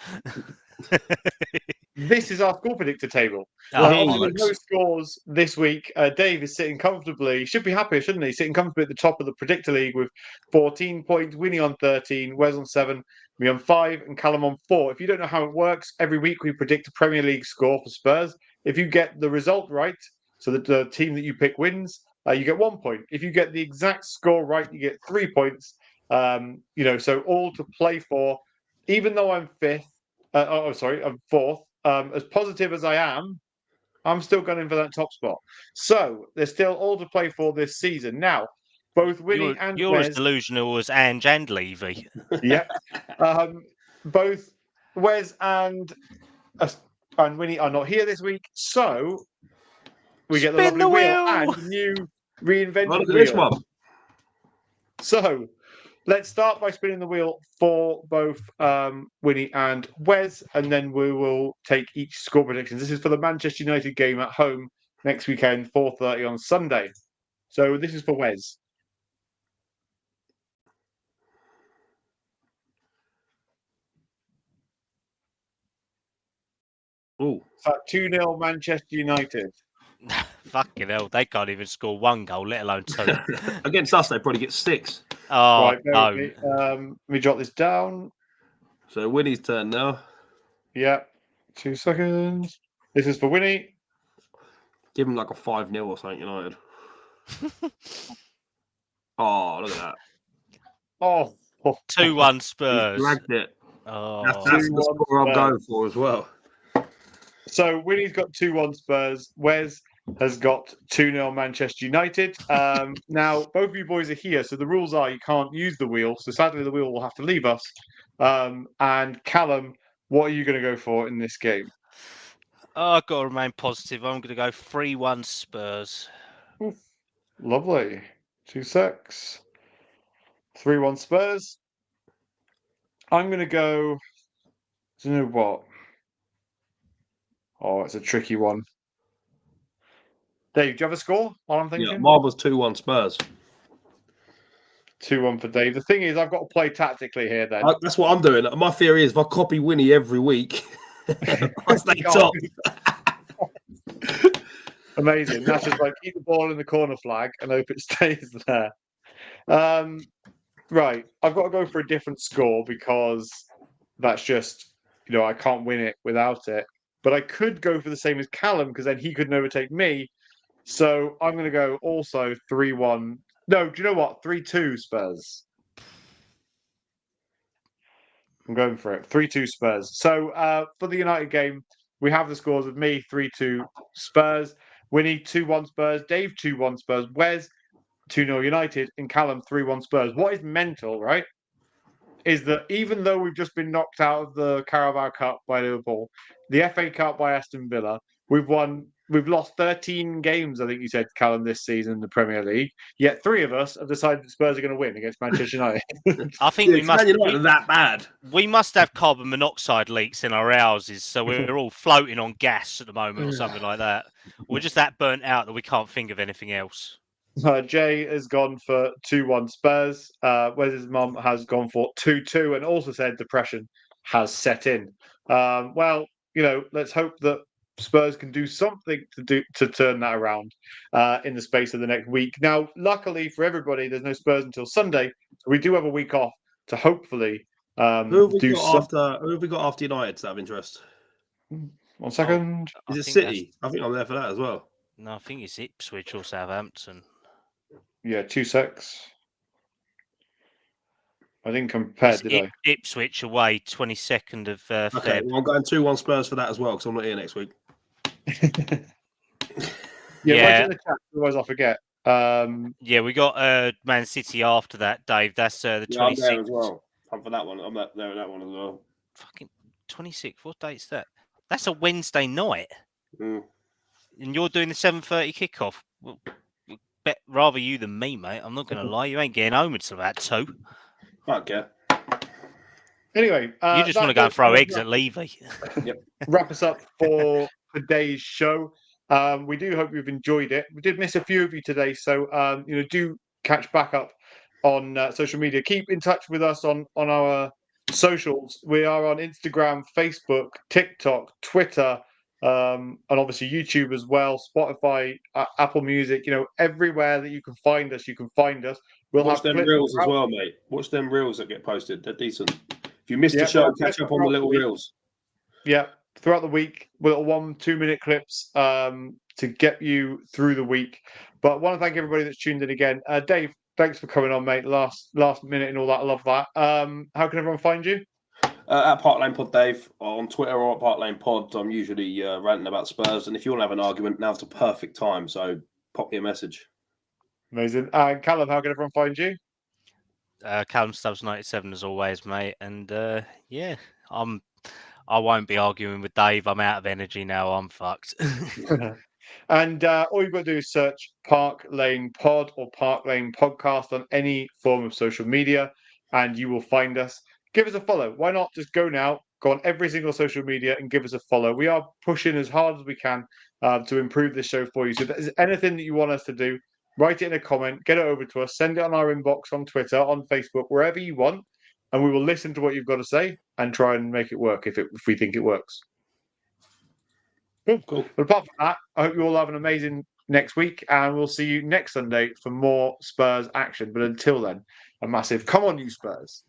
This is our score predictor table. No scores this week. Dave is sitting comfortably. Should be happy, shouldn't he? Sitting comfortably at the top of the predictor league with 14 points. Winnie on 13, Wes on 7, me on 5, and Callum on 4. If you don't know how it works, every week we predict a Premier League score for Spurs. If you get the result right, so that the team that you pick wins, you get 1 point. If you get the exact score right, you get 3 points. So all to play for. Even though I'm fifth. I'm fourth. As positive as I am, I'm still going for that top spot. So there's still all to play for this season. Now, both Winnie and you're Wes, as delusional as Ange and Levy. Yeah. Both Wes and Winnie are not here this week, so we get the lovely wheel and a new reinvented wheel. This one. So let's start by spinning the wheel for both Winnie and Wes, and then we will take each score predictions. This is for the Manchester United game at home next weekend, 4:30 on Sunday. So this is for Wes. Ooh. 2-0 Manchester United. Fucking hell, they can't even score 1 goal, let alone 2. Against us, they probably get 6. Oh, right, no. Let me jot this down. So Winnie's turn now. Yeah, 2 seconds. This is for Winnie. Give him like a 5-0 or something, United. Oh, look at that. Oh. 2-1 Spurs. He's dragged it. Oh. That's the score I'm going for as well. So Winnie's got 2-1 Spurs. Wes has got 2-0 Manchester United. Now, both of you boys are here, so the rules are you can't use the wheel. So sadly, the wheel will have to leave us. And Callum, what are you going to go for in this game? Oh, I've got to remain positive. I'm going to go 3-1 Spurs. Oof, lovely. 2-6. 3-1 Spurs. I'm going to go. Do you know what? Oh, it's a tricky one. Dave, do you have a score while I'm Yeah, thinking? mine was 2-1 Spurs. 2-1 for Dave. The thing is, I've got to play tactically here then. That's what I'm doing. My theory is if I copy Winnie every week, I stay top. Amazing. That's just like keep the ball in the corner flag and hope it stays there. Right. I've got to go for a different score because that's just, I can't win it without it. But I could go for the same as Callum because then he couldn't overtake me. So I'm going to go also 3-1. No, do you know what? 3-2 Spurs. I'm going for it. 3-2 Spurs. So for the United game, we have the scores of me 3-2 Spurs, Winnie 2-1 Spurs, Dave 2-1 Spurs, Wes 2-0 United, and Callum 3-1 Spurs. What is mental, right? Is that even though we've just been knocked out of the Carabao Cup by Liverpool, the FA Cup by Aston Villa, we've lost 13 games, I think you said, Callum, this season in the Premier League. Yet 3 of us have decided that Spurs are going to win against Manchester United. I think we must. That bad. We must have carbon monoxide leaks in our houses, so we're all floating on gas at the moment or something like that. We're just that burnt out that we can't think of anything else. Jay has gone for 2-1 Spurs. Wes's mum has gone for 2-2 and also said depression has set in. Well, let's hope that Spurs can do something to turn that around in the space of the next week. Now, luckily for everybody, there's no Spurs until Sunday. So we do have a week off to hopefully Who have we do got some... Who have we got after United to have interest? 1 second. Is it City? I think I'm there for that as well. No, I think it's Ipswich or Southampton. Yeah, 2-6. I didn't compare, did I? Ipswich away, 22nd of Okay, Feb. well, I'm going 2-1 Spurs for that as well because I'm not here next week. Yeah. In the chat, otherwise I'll forget. Yeah, we got Man City after that, Dave. That's the 26th. I'm there as well. I'm for that one. I'm there with that one as well. Fucking 26th. What date's that? That's a Wednesday night. Mm. And you're doing the 7:30 kickoff. Well, bet rather you than me, mate. I'm not going to lie. You ain't getting home until about 2. I don't care. Anyway, you just want to go and throw eggs at Levy. Yep. Wrap us up for today's show. We do hope you've enjoyed it. We did miss a few of you today, so do catch back up on social media. Keep in touch with us on our socials. We are on Instagram, Facebook, TikTok, Twitter, and obviously YouTube as well, Spotify, Apple Music. Everywhere that you can find us, you can find us. We'll Watch have them reels as well, mate. Watch them reels that get posted. They're decent. If you missed the show, catch up on the little reels. Yeah, throughout the week, little 1-2 minute clips to get you through the week. But I want to thank everybody that's tuned in again. Dave, thanks for coming on, mate. Last minute and all that. I love that. How can everyone find you? At Park Lane Pod Dave on Twitter or at Park Lane Pod. I'm usually ranting about Spurs, and if you want to have an argument, now's the perfect time. So pop me a message. Amazing. And Callum, how can everyone find you? Callum Stubbs 97 as always, mate. And yeah, I won't be arguing with Dave. I'm out of energy now. I'm fucked. And all you've got to do is search Park Lane Pod or Park Lane Podcast on any form of social media, and you will find us. Give us a follow. Why not just go now, go on every single social media and give us a follow. We are pushing as hard as we can to improve this show for you. So if there's anything that you want us to do, write it in a comment, get it over to us, send it on our inbox on Twitter, on Facebook, wherever you want, and we will listen to what you've got to say and try and make it work if we think it works. Cool. But apart from that, I hope you all have an amazing next week, and we'll see you next Sunday for more Spurs action. But until then, a massive come on, you Spurs.